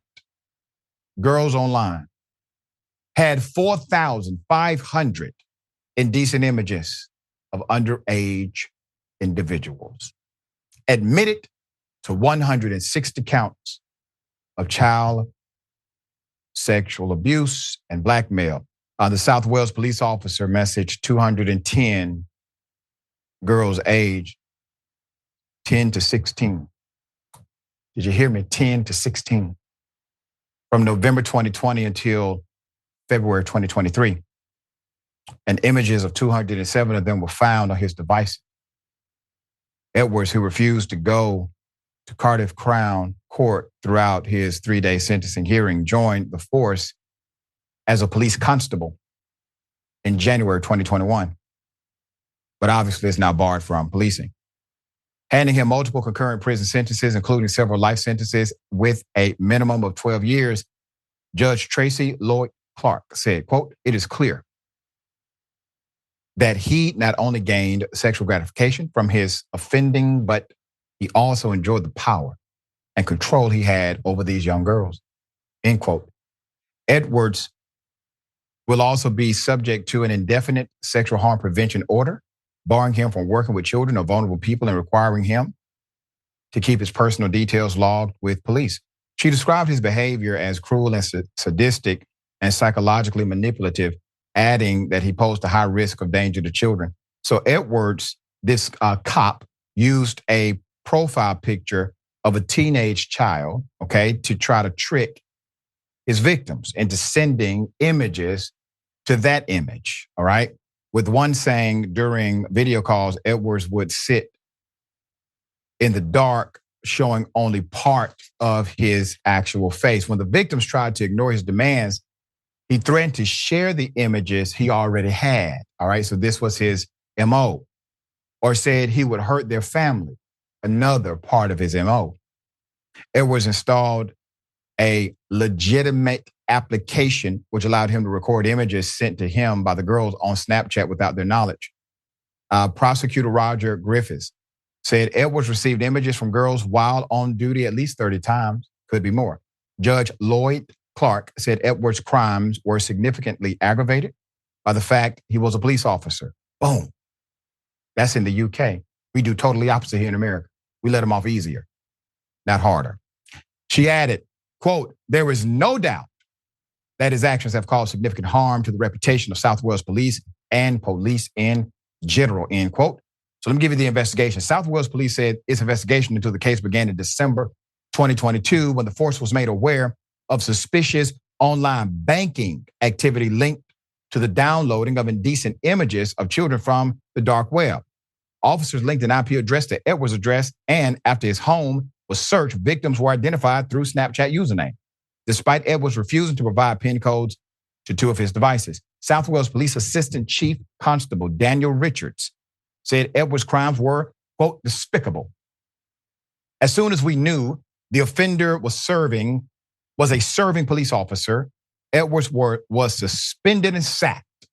girls online, had 4,500 indecent images of underage individuals. Admitted to 160 counts of child sexual abuse and blackmail. The South Wales police officer messaged 210 girls aged 10 to 16. Did you hear me? 10 to 16. From November 2020 until February 2023. And images of 207 of them were found on his device. Edwards, who refused to go to Cardiff Crown Court throughout his 3-day sentencing hearing, joined the force as a police constable in January 2021. But obviously is now barred from policing. Handing him multiple concurrent prison sentences, including several life sentences with a minimum of 12 years, Judge Tracy Lloyd Clark said, quote, "It is clear that he not only gained sexual gratification from his offending, but he also enjoyed the power and control he had over these young girls," end quote. Edwards will also be subject to an indefinite sexual harm prevention order, barring him from working with children or vulnerable people and requiring him to keep his personal details logged with police. She described his behavior as cruel and sadistic and psychologically manipulative, adding that he posed a high risk of danger to children. So Edwards, this cop, used a profile picture of a teenage child, okay, to try to trick his victims into sending images to that image, all right? With one saying during video calls, Edwards would sit in the dark, showing only part of his actual face. When the victims tried to ignore his demands, he threatened to share the images he already had, all right? So this was his MO. Or said he would hurt their family, another part of his MO. Edwards installed a legitimate application which allowed him to record images sent to him by the girls on Snapchat without their knowledge. Prosecutor Roger Griffiths said Edwards received images from girls while on duty at least 30 times, could be more. Judge Lloyd Clark said Edwards' crimes were significantly aggravated by the fact he was a police officer. Boom. That's in the UK. We do totally opposite here in America. We let him off easier, not harder. She added, quote, "There is no doubt that his actions have caused significant harm to the reputation of South Wales police and police in general," end quote. So let me give you the investigation. South Wales police said its investigation into the case began in December 2022 when the force was made aware of suspicious online banking activity linked to the downloading of indecent images of children from the dark web. Officers linked an IP address to Edwards' address, and after his home was searched, victims were identified through Snapchat username, despite Edwards refusing to provide PIN codes to 2 of his devices. South Wales Police Assistant Chief Constable Daniel Richards said Edwards' crimes were, quote, "despicable." As soon as we knew the offender was a serving police officer, Edwards was suspended and sacked.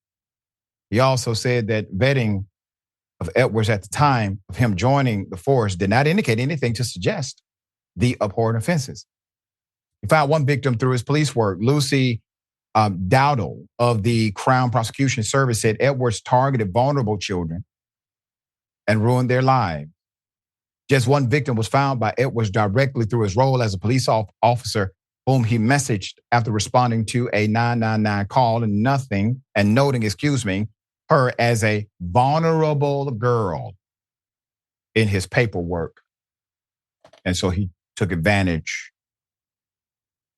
He also said that vetting of Edwards at the time of him joining the force did not indicate anything to suggest the abhorrent offenses. He found one victim through his police work. Lucy Dowdle of the Crown Prosecution Service said Edwards targeted vulnerable children and ruined their lives. Just one victim was found by Edwards directly through his role as a police officer, whom he messaged after responding to a 999 call and noting, her as a vulnerable girl in his paperwork. And so he took advantage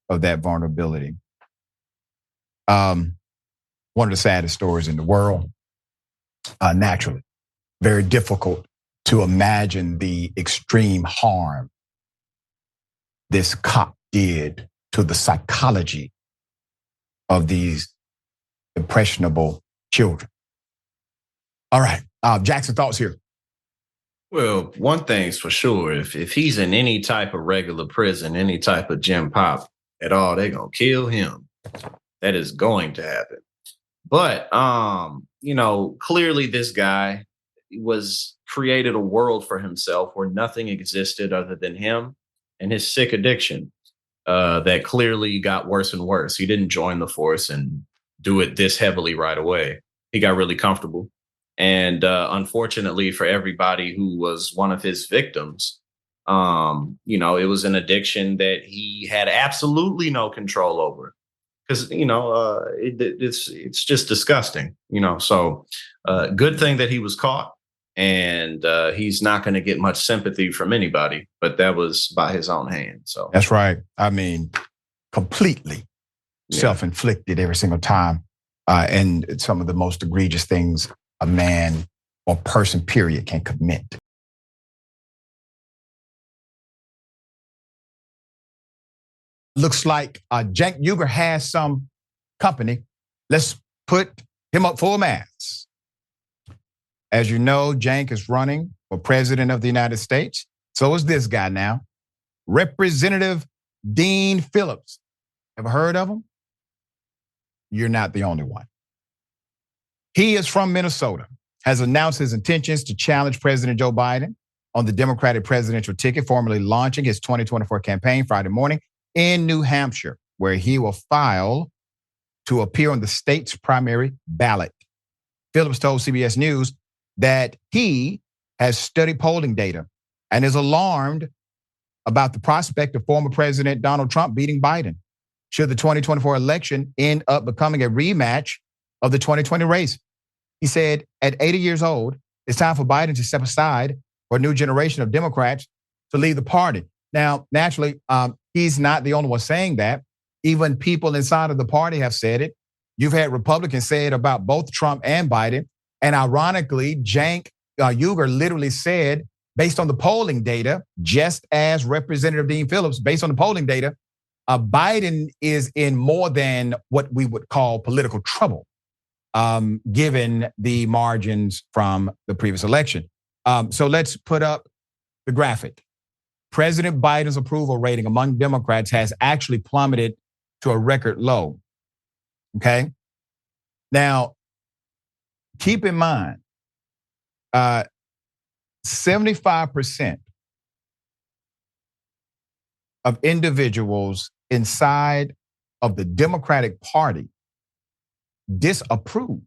of that vulnerability. One of the saddest stories in the world, naturally. Very difficult to imagine the extreme harm this cop did to the psychology of these impressionable children. All right, Jackson, thoughts here? Well, one thing's for sure. If he's in any type of regular prison, any type of gym pop at all, they're going to kill him. That is going to happen. But, clearly this guy created a world for himself where nothing existed other than him and his sick addiction that clearly got worse and worse. He didn't join the force and do it this heavily right away. he got really comfortable. And unfortunately for everybody who was one of his victims, it was an addiction that he had absolutely no control over. Because it's just disgusting, So good thing that he was caught, and he's not going to get much sympathy from anybody. But that was by his own hand. So that's right. I mean, completely self-inflicted every single time, and some of the most egregious things a man or person, period, can commit. Looks like Cenk Uygur has some company. Let's put him up full mast. As you know, Cenk is running for president of the United States. So is this guy now, Representative Dean Phillips. Ever heard of him? You're not the only one. He is from Minnesota, has announced his intentions to challenge President Joe Biden on the Democratic presidential ticket, formally launching his 2024 campaign Friday morning in New Hampshire, where he will file to appear on the state's primary ballot. Phillips told CBS News that he has studied polling data and is alarmed about the prospect of former President Donald Trump beating Biden should the 2024 election end up becoming a rematch of the 2020 race. He said, at 80 years old, it's time for Biden to step aside for a new generation of Democrats to leave the party. Now, naturally, he's not the only one saying that. Even people inside of the party have said it. You've had Republicans say it about both Trump and Biden. And ironically, Cenk Uygur literally said, based on the polling data, just as Representative Dean Phillips, based on the polling data, Biden is in more than what we would call political trouble, given the margins from the previous election. So let's put up the graphic. President Biden's approval rating among Democrats has actually plummeted to a record low. Okay. Now, keep in mind, 75% of individuals inside of the Democratic Party disapprove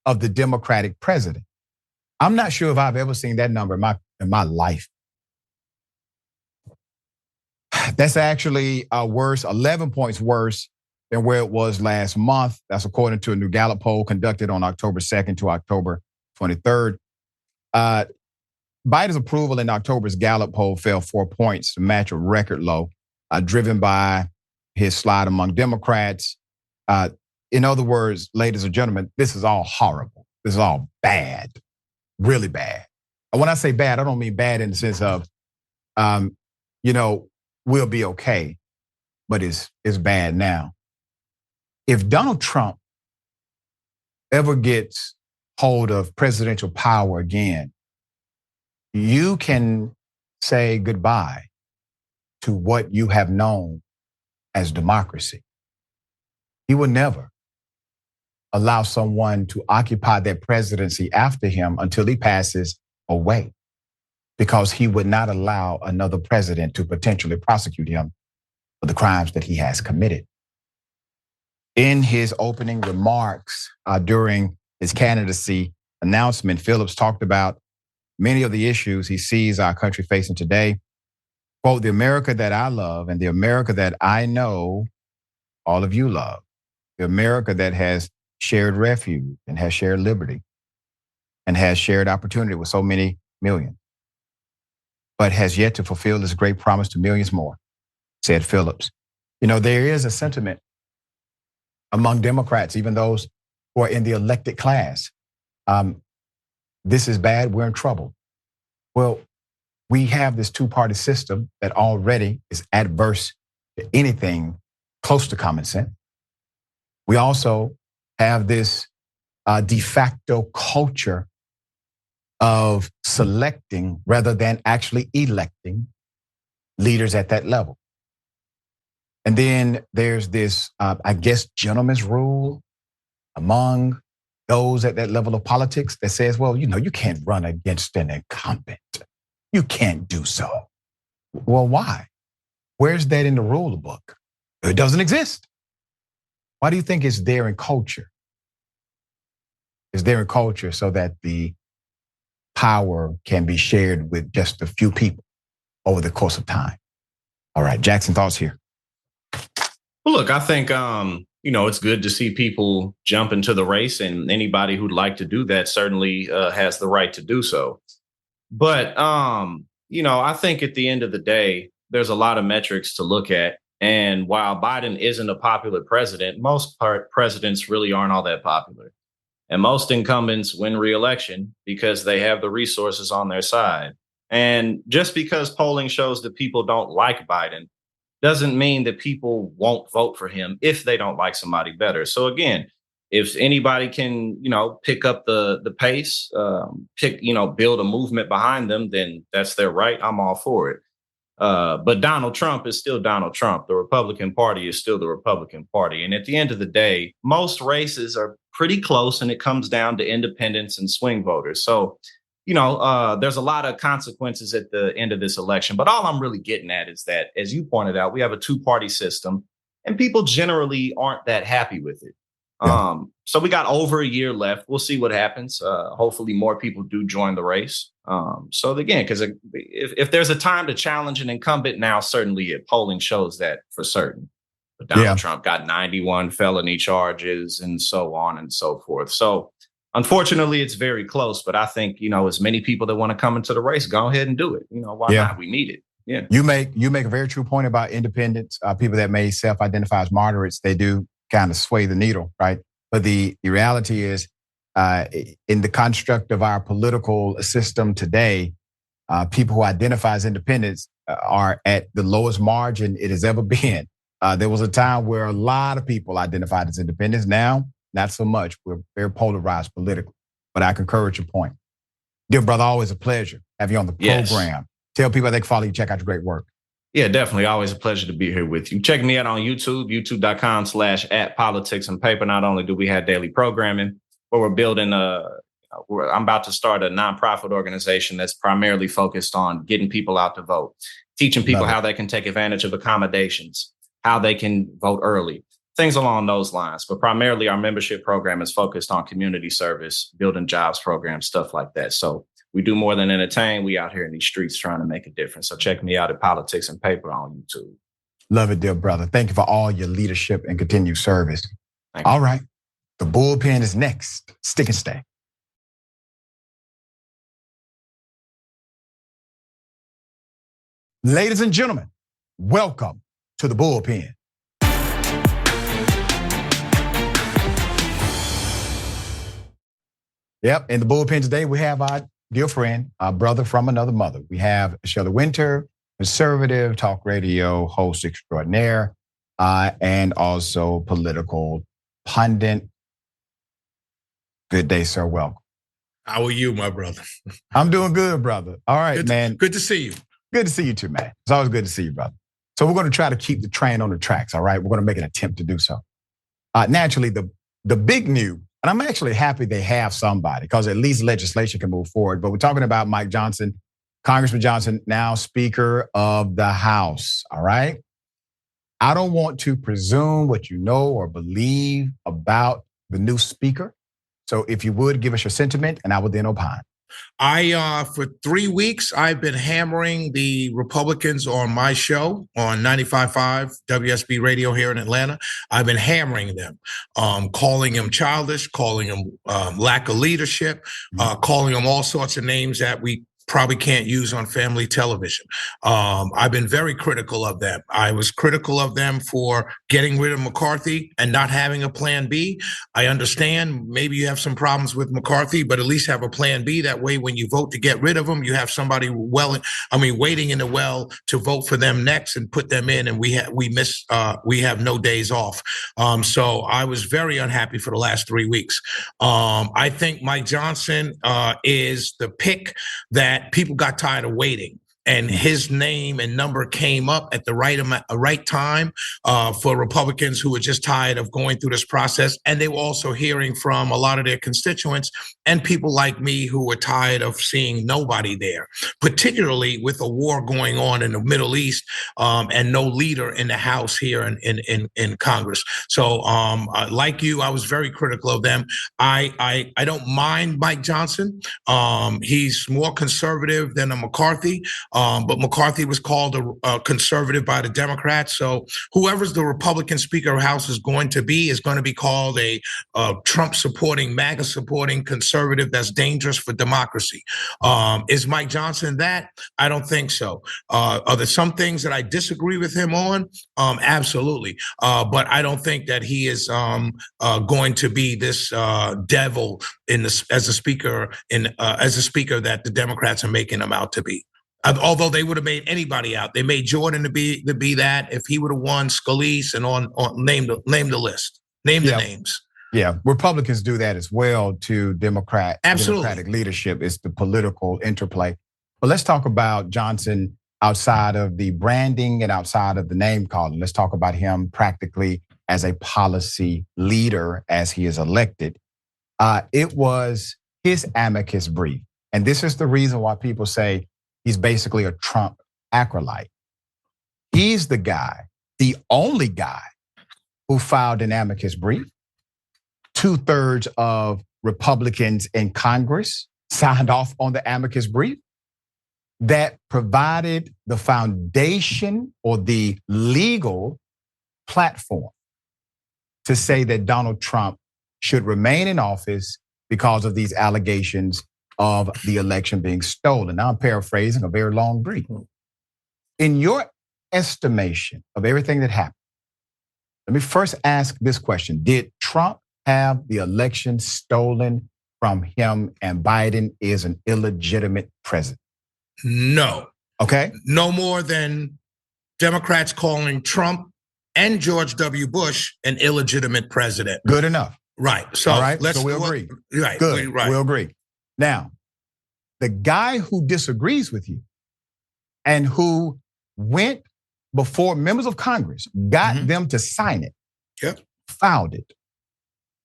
of the Democratic president. I'm not sure if I've ever seen that number in my life. That's actually worse, 11 points worse than where it was last month. That's according to a new Gallup poll conducted on October 2nd to October 23rd. Biden's approval in October's Gallup poll fell 4 points to match a record low, driven by his slide among Democrats. In other words, ladies and gentlemen, this is all horrible. This is all bad, really bad. And when I say bad, I don't mean bad in the sense of, we'll be okay, but it's bad now. If Donald Trump ever gets hold of presidential power again, you can say goodbye to what you have known as democracy. He will never allow someone to occupy that presidency after him until he passes away, because he would not allow another president to potentially prosecute him for the crimes that he has committed. In his opening remarks during his candidacy announcement, Phillips talked about many of the issues he sees our country facing today. Quote, the America that I love and the America that I know all of you love, the America that has shared refuge and has shared liberty and has shared opportunity with so many millions, but has yet to fulfill this great promise to millions more, said Phillips. There is a sentiment among Democrats, even those who are in the elected class. This is bad, we're in trouble. Well, we have this two-party system that already is adverse to anything close to common sense. We also have this de facto culture of selecting rather than actually electing leaders at that level. And then there's this, gentleman's rule among those at that level of politics that says, well, you can't run against an incumbent. You can't do so. Well, why? Where's that in the rule book? It doesn't exist. Why do you think it's there in culture? Is there in culture so that the power can be shared with just a few people over the course of time? All right, Jackson, thoughts here. Well, look, I think, it's good to see people jump into the race, and anybody who'd like to do that certainly has the right to do so. But, I think at the end of the day, there's a lot of metrics to look at. And while Biden isn't a popular president, most presidents really aren't all that popular. And most incumbents win re-election because they have the resources on their side. And just because polling shows that people don't like Biden doesn't mean that people won't vote for him if they don't like somebody better. So again, if anybody can, pick up the pace, build a movement behind them, then that's their right. I'm all for it. But Donald Trump is still Donald Trump. The Republican Party is still the Republican Party. And at the end of the day, most races are pretty close, and it comes down to independents and swing voters. So, there's a lot of consequences at the end of this election. But all I'm really getting at is that, as you pointed out, we have a two-party system, and people generally aren't that happy with it. Yeah. So we got over a year left. We'll see what happens. Hopefully more people do join the race. So again, because if there's a time to challenge an incumbent now, certainly polling shows that for certain. But Donald Trump got 91 felony charges and so on and so forth. So unfortunately, it's very close. But I think, as many people that want to come into the race, go ahead and do it. Why not? We need it. Yeah. You make a very true point about independents, people that may self-identify as moderates. They do kind of sway the needle, right? But the reality is, in the construct of our political system today, people who identify as independents are at the lowest margin it has ever been. There was a time where a lot of people identified as independents. Now, not so much. We're very polarized politically. But I concur with your point. Dear brother, always a pleasure have you on the program. Yes. Tell people they can follow you, check out your great work. Yeah, definitely. Always a pleasure to be here with you. Check me out on YouTube, youtube.com/@politicsandpaper. Not only do we have daily programming, but we're building I'm about to start a nonprofit organization that's primarily focused on getting people out to vote, teaching people how they can take advantage of accommodations, how they can vote early, things along those lines. But primarily our membership program is focused on community service, building jobs programs, stuff like that. So we do more than entertain. We out here in these streets trying to make a difference. So check me out at Politics and Paper on YouTube. Love it, dear brother. Thank you for all your leadership and continued service. All right. The bullpen is next. Stick and stay. Ladies and gentlemen, welcome to the bullpen. Yep. In the bullpen today, we have our dear friend, our brother from another mother. We have Shelley Winter, conservative talk radio host extraordinaire, and also political pundit. Good day, sir. Welcome. How are you, my brother? I'm doing good, brother. All right, man. Good to see you. Good to see you too, man. It's always good to see you, brother. So we're going to try to keep the train on the tracks, all right? We're going to make an attempt to do so. Naturally, the big news, and I'm actually happy they have somebody because at least legislation can move forward. But we're talking about Mike Johnson, Congressman Johnson, now Speaker of the House, all right? I don't want to presume what you know or believe about the new speaker. So if you would, give us your sentiment, and I will then opine. For 3 weeks, I've been hammering the Republicans on my show on 95.5 WSB radio here in Atlanta. I've been hammering them, calling them childish, calling them lack of leadership, calling them all sorts of names that we probably can't use on family television. I've been very critical of them. I was critical of them for getting rid of McCarthy and not having a plan B. I understand maybe you have some problems with McCarthy, but at least have a plan B. That way, when you vote to get rid of him, you have somebody waiting in the well to vote for them next and put them in. And we have no days off. So I was very unhappy for the last 3 weeks. I think Mike Johnson is the pick that people got tired of waiting. and his name and number came up at the right time for Republicans who were just tired of going through this process. And they were also hearing from a lot of their constituents and people like me who were tired of seeing nobody there, particularly with a war going on in the Middle East and no leader in the House here in Congress. So like you, I was very critical of them. I don't mind Mike Johnson. He's more conservative than a McCarthy. But McCarthy was called a conservative by the Democrats. So whoever's the Republican Speaker of the House is going to be called a Trump-supporting, MAGA-supporting conservative that's dangerous for democracy. Is Mike Johnson that? I don't think so. Are there some things that I disagree with him on? Absolutely. But I don't think that he is going to be this devil as a speaker that the Democrats are making him out to be. Although they would have made anybody out, they made Jordan to be that. If he would have won, Scalise and on name the list, name the names. Yeah, Republicans do that as well to Democratic leadership. It's the political interplay. But let's talk about Johnson outside of the branding and outside of the name calling. Let's talk about him practically as a policy leader as he is elected. It was his amicus brief, and this is the reason why people say he's basically a Trump acolyte. He's the guy, the only guy who filed an amicus brief. 2/3 of Republicans in Congress signed off on the amicus brief that provided the foundation or the legal platform to say that Donald Trump should remain in office because of these allegations of the election being stolen. Now I'm paraphrasing a very long brief. In your estimation of everything that happened, let me first ask this question. Did Trump have the election stolen from him and Biden is an illegitimate president? No. Okay. No more than Democrats calling Trump and George W. Bush an illegitimate president. Good enough. Right. So all right. So we'll agree. Right. Good. Right. We'll agree. Now, the guy who disagrees with you and who went before members of Congress, got them to sign it, filed it.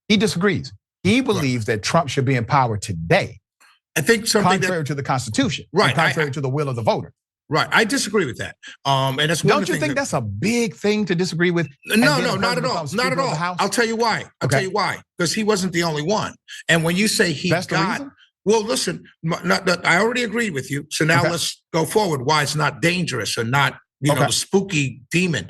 He disagrees. He believes that Trump should be in power today. I think something contrary to the Constitution, right? Contrary to the will of the voter. Right, I disagree with that. And that's one. Don't you think that's a big thing to disagree with? No, not at all. Not at all. I'll tell you why. Tell you why. Because he wasn't the only one. And when you say that's the reason? Well, listen, I already agreed with you. So now let's go forward. Why it's not dangerous or not, the spooky demon?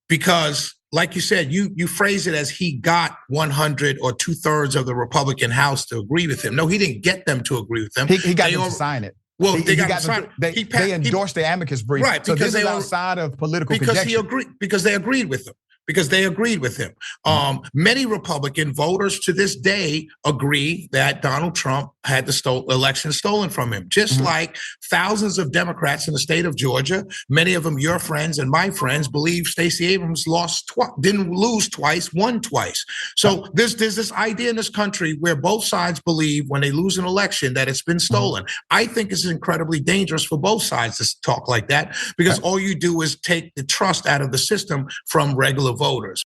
Because, like you said, you phrase it as he got 100 or 2/3 of the Republican House to agree with him. No, he didn't get them to agree with him. He got them to sign it. Well, they got to sign it. They endorsed the amicus brief. Right, so this is outside of political conjecture. Because they agreed with him. Many Republican voters to this day agree that Donald Trump had the election stolen from him. Just like thousands of Democrats in the state of Georgia, many of them your friends and my friends, believe Stacey Abrams didn't lose twice, won twice. So there's this idea in this country where both sides believe when they lose an election that it's been stolen. I think it's incredibly dangerous for both sides to talk like that because all you do is take the trust out of the system from regular voters.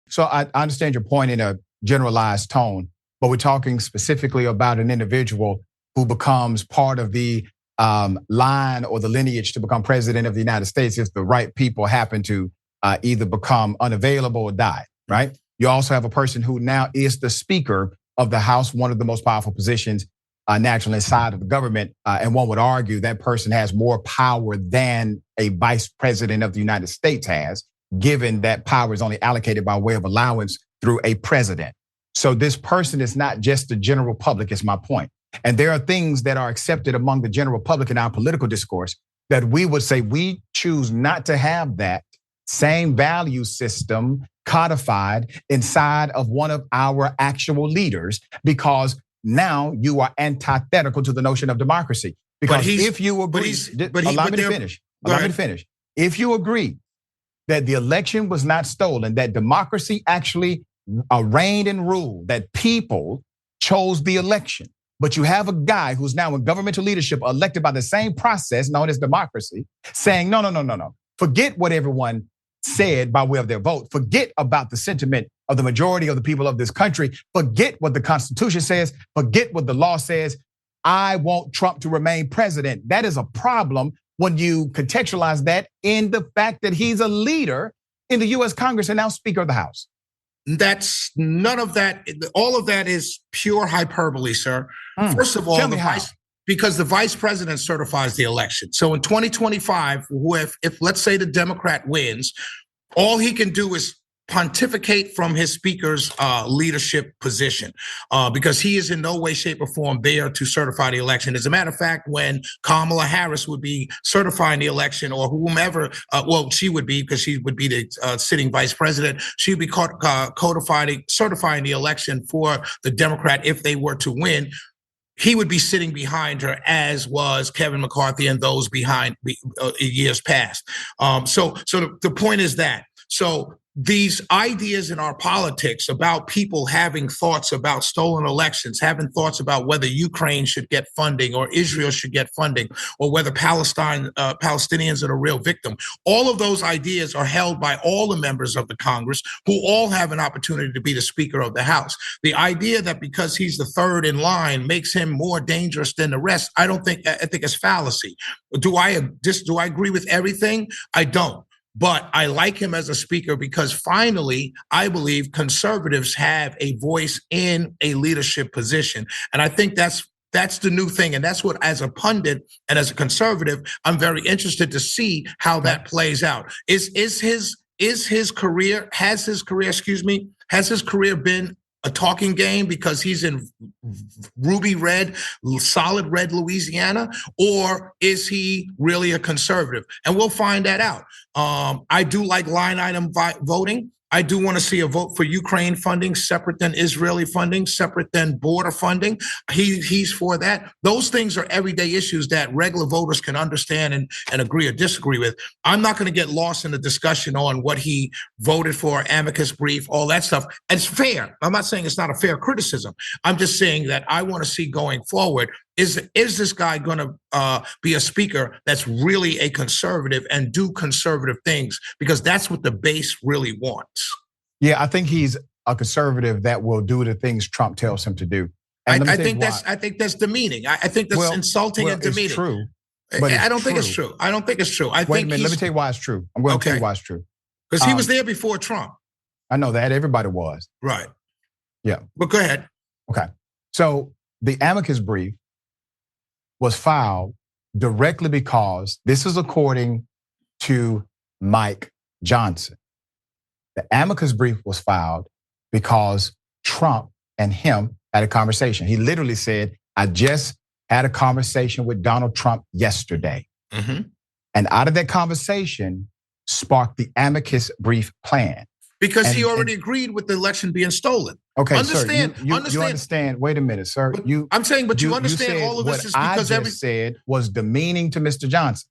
So I understand your point in a generalized tone, but we're talking specifically about an individual who becomes part of the line or the lineage to become president of the United States if the right people happen to either become unavailable or die, right? You also have a person who now is the Speaker of the House, one of the most powerful positions naturally inside of the government, and one would argue that person has more power than a vice president of the United States has, given that power is only allocated by way of allowance through a president. So this person is not just the general public, is my point. And there are things that are accepted among the general public in our political discourse that we would say we choose not to have that same value system codified inside of one of our actual leaders because now you are antithetical to the notion of democracy. Because if you agree, allow me to finish. If you agree that the election was not stolen, that democracy actually reigned and ruled, that people chose the election. But you have a guy who's now in governmental leadership elected by the same process known as democracy, saying, no. Forget what everyone said by way of their vote. Forget about the sentiment of the majority of the people of this country. Forget what the Constitution says. Forget what the law says. I want Trump to remain president. That is a problem when you contextualize that in the fact that he's a leader in the US Congress and now Speaker of the House. That's none of that. All of that is pure hyperbole, sir. First of all, because the vice president certifies the election. So in 2025, if let's say the Democrat wins, all he can do is pontificate from his speaker's leadership position, because he is in no way, shape, or form there to certify the election. As a matter of fact, when Kamala Harris would be certifying the election, or whomever, she would be, because she would be the sitting vice president, she would be certifying the election for the Democrat if they were to win. He would be sitting behind her, as was Kevin McCarthy and those behind years past. So the point is that. So these ideas in our politics about people having thoughts about stolen elections, having thoughts about whether Ukraine should get funding or Israel should get funding, or whether Palestinians are the real victim, all of those ideas are held by all the members of the Congress, who all have an opportunity to be the Speaker of the House. The idea that because he's the third in line makes him more dangerous than the rest, I think it's fallacy. Do I agree with everything? I don't. But I like him as a speaker because finally, I believe conservatives have a voice in a leadership position. And I think that's the new thing. And that's what, as a pundit and as a conservative, I'm very interested to see how that plays out. Has his career been a talking game because he's in ruby red, solid red Louisiana, or is he really a conservative? And we'll find that out. I do like line item voting. I do want to see a vote for Ukraine funding separate than Israeli funding, separate than border funding. He's for that. Those things are everyday issues that regular voters can understand and agree or disagree with. I'm not going to get lost in the discussion on what he voted for, amicus brief, all that stuff. And it's fair. I'm not saying it's not a fair criticism. I'm just saying that I want to see going forward, is this guy going to be a speaker that's really a conservative and do conservative things? Because that's what the base really wants. Yeah, I think he's a conservative that will do the things Trump tells him to do. I think that's demeaning. I think that's insulting and demeaning. It's true. But I don't think it's true. I don't think it's true. Wait a minute, let me tell you why it's true. I'm going to tell you why it's true. Because he was there before Trump. I know that. Everybody was. Right. Yeah. But go ahead. Okay. So the amicus brief was filed directly because, this is according to Mike Johnson, the amicus brief was filed because Trump and him had a conversation. He literally said, I just had a conversation with Donald Trump yesterday. Mm-hmm. And out of that conversation sparked the amicus brief plan. Because he already agreed with the election being stolen. Okay, understand. Sir, you understand. Wait a minute, sir. I'm saying, but you understand all of this is because what I just said was demeaning to Mr. Johnson.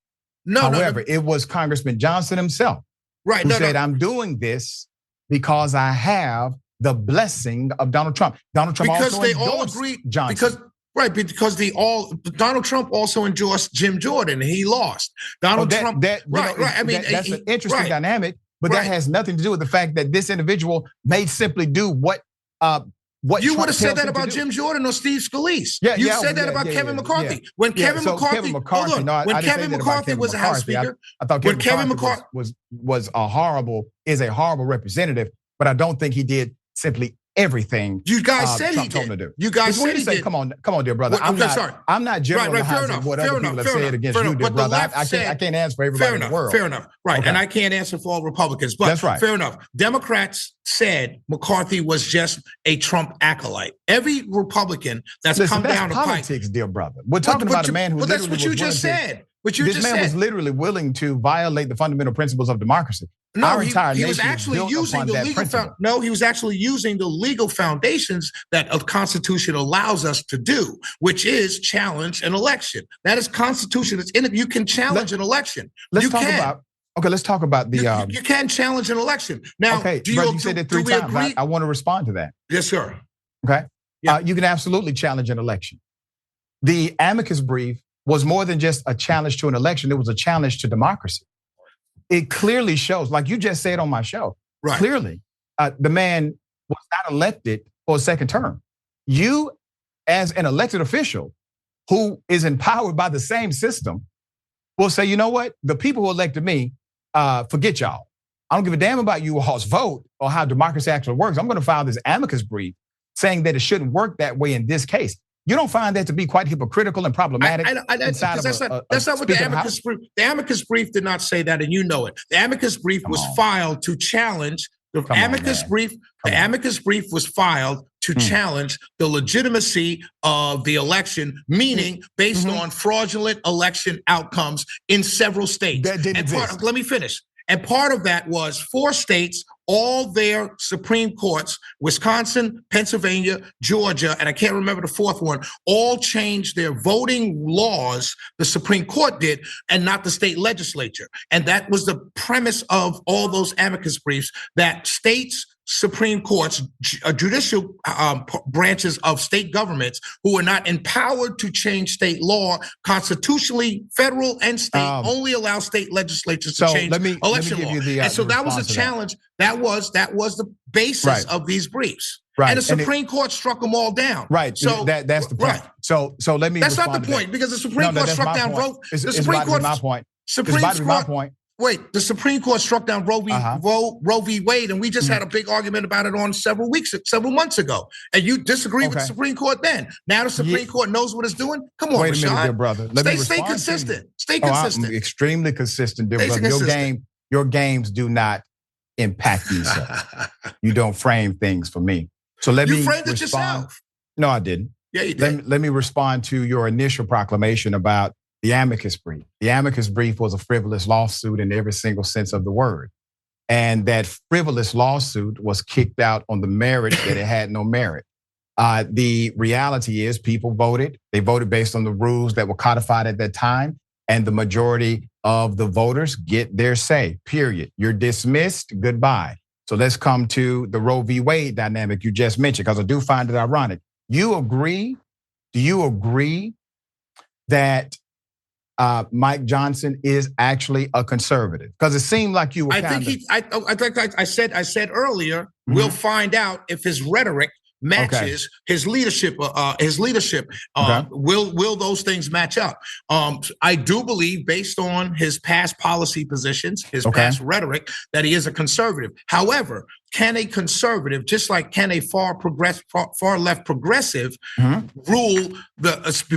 However, it was Congressman Johnson himself who said, I'm doing this because I have the blessing of Donald Trump. Donald Trump because also they endorsed all agreed Johnson. Because Donald Trump also endorsed Jim Jordan and he lost. Donald Trump. I mean, that's an interesting dynamic. But that has nothing to do with the fact that this individual may simply do what you would have said that about Jim Jordan or Steve Scalise. You said that about Kevin McCarthy. When Kevin McCarthy was a House Speaker, I thought Kevin McCarthy was a horrible representative, but I don't think he did simply everything. You guys said Trump he told him did. to do. You guys said he did. Come on, dear brother. I'm not generalizing what other people have said against you, dear brother. I can't answer for everybody in the world. Fair enough. Right, and I can't answer for all Republicans. But that's right. Fair enough. Democrats said McCarthy was just a Trump acolyte. Every Republican that's come down the pipe. Politics, dear brother. We're talking about a man who. Well, that's what you just said. This man was literally willing to violate the fundamental principles of democracy. No, he was actually using the legal. He was actually using the legal foundations that a Constitution allows us to do, which is challenge an election. That is Constitution. It's in it. You can challenge an election. Let's talk about the. You can challenge an election now. Okay, you said it 3 times. I want to respond to that. Yes, sir. Okay, You can absolutely challenge an election. The amicus brief was more than just a challenge to an election. It was a challenge to democracy. It clearly shows, like you just said on my show, clearly the man was not elected for a second term. You, as an elected official who is empowered by the same system, will say, you know what? The people who elected me, forget y'all. I don't give a damn about you all's vote or how democracy actually works. I'm going to file this amicus brief saying that it shouldn't work that way in this case. You don't find that to be quite hypocritical and problematic? That's not what the amicus brief. The amicus brief did not say that, and you know it. The amicus brief was filed to challenge the amicus brief. The amicus brief was filed to challenge the legitimacy of the election, meaning based on fraudulent election outcomes in several states. That didn't exist. Let me finish. And part of that was 4 states, all their Supreme Courts, Wisconsin, Pennsylvania, Georgia, and I can't remember the 4th one, all changed their voting laws, the Supreme Court did, and not the state legislature. And that was the premise of all those amicus briefs, that states, Supreme Courts, judicial branches of state governments who are not empowered to change state law constitutionally, federal and state, only allow state legislatures to change election law. And so that was a challenge. That was the basis of these briefs. Right. And the Supreme Court struck them all down. Right. So that's the point. So let me. That's not the point, because the Supreme Court struck down Roe. The Supreme Court. My point. My point. Wait, the Supreme Court struck down Roe v. Wade, and we just had a big argument about it on several months ago. And you disagreed with the Supreme Court then. Now the Supreme Court knows what it's doing. Come on, Wait a minute, Rashad. dear brother. Stay consistent. Stay consistent. I'm extremely consistent, dear brother. Your games do not impact me, sir. You don't frame things for me. So let me You framed it respond. yourself. No, I didn't. Yeah, you did. Let me respond to your initial proclamation about the amicus brief. The amicus brief was a frivolous lawsuit in every single sense of the word. And that frivolous lawsuit was kicked out on the merit that it had no merit. The reality is people voted. They voted based on the rules that were codified at that time. And the majority of the voters get their say, period. You're dismissed, goodbye. So let's come to the Roe v. Wade dynamic you just mentioned, because I do find it ironic. Do you agree that Mike Johnson is actually a conservative? Because it seemed like you were I said earlier, we'll find out if his rhetoric matches his leadership. Will those things match up? I do believe, based on his past policy positions, his past rhetoric, that he is a conservative. However, can a conservative, just like can a far left progressive, rule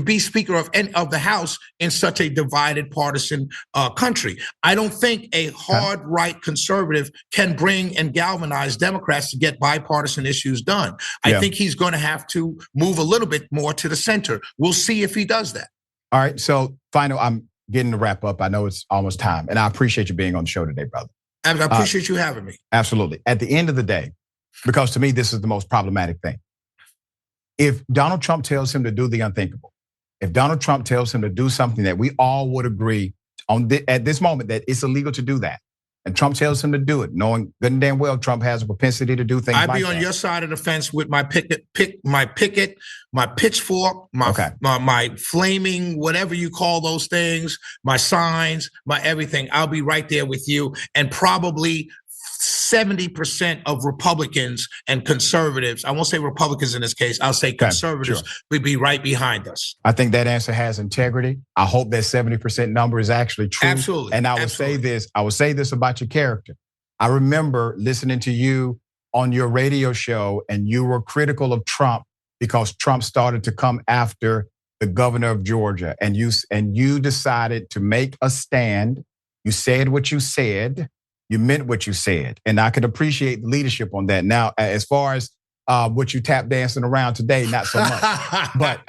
be Speaker of the House in such a divided partisan country? I don't think a hard right conservative can bring and galvanize Democrats to get bipartisan issues done. I think he's going to have to move a little bit more to the center. We'll see if he does that. All right. So final, I'm getting to wrap up. I know it's almost time, and I appreciate you being on the show today, brother. I appreciate you having me. Absolutely. At the end of the day, because to me, this is the most problematic thing. If Donald Trump tells him to do the unthinkable, if Donald Trump tells him to do something that we all would agree on at this moment that it's illegal to do that, and Trump tells him to do it, knowing good and damn well Trump has a propensity to do things like that. I'd be on your side of the fence with my picket, my pitchfork, my flaming, whatever you call those things, my signs, my everything. I'll be right there with you, and probably 70% of Republicans and conservatives, I won't say Republicans in this case, I'll say conservatives, would be right behind us. I think that answer has integrity. I hope that 70% number is actually true. Absolutely. And I will say this about your character. I remember listening to you on your radio show, and you were critical of Trump because Trump started to come after the governor of Georgia, and you decided to make a stand. You said what you said. You meant what you said, and I could appreciate leadership on that. Now, as far as what you tap dancing around today, not so much. But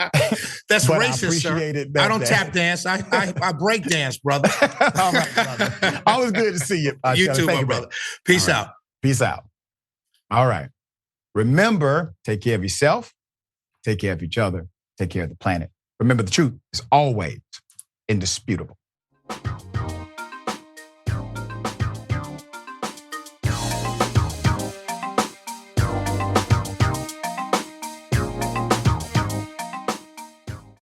that's racist, sir. I don't tap dance. I break dance, brother. All right, brother. Always good to see you. You too, my brother. Peace out. Peace out. All right. Remember, take care of yourself, take care of each other, take care of the planet. Remember, the truth is always indisputable.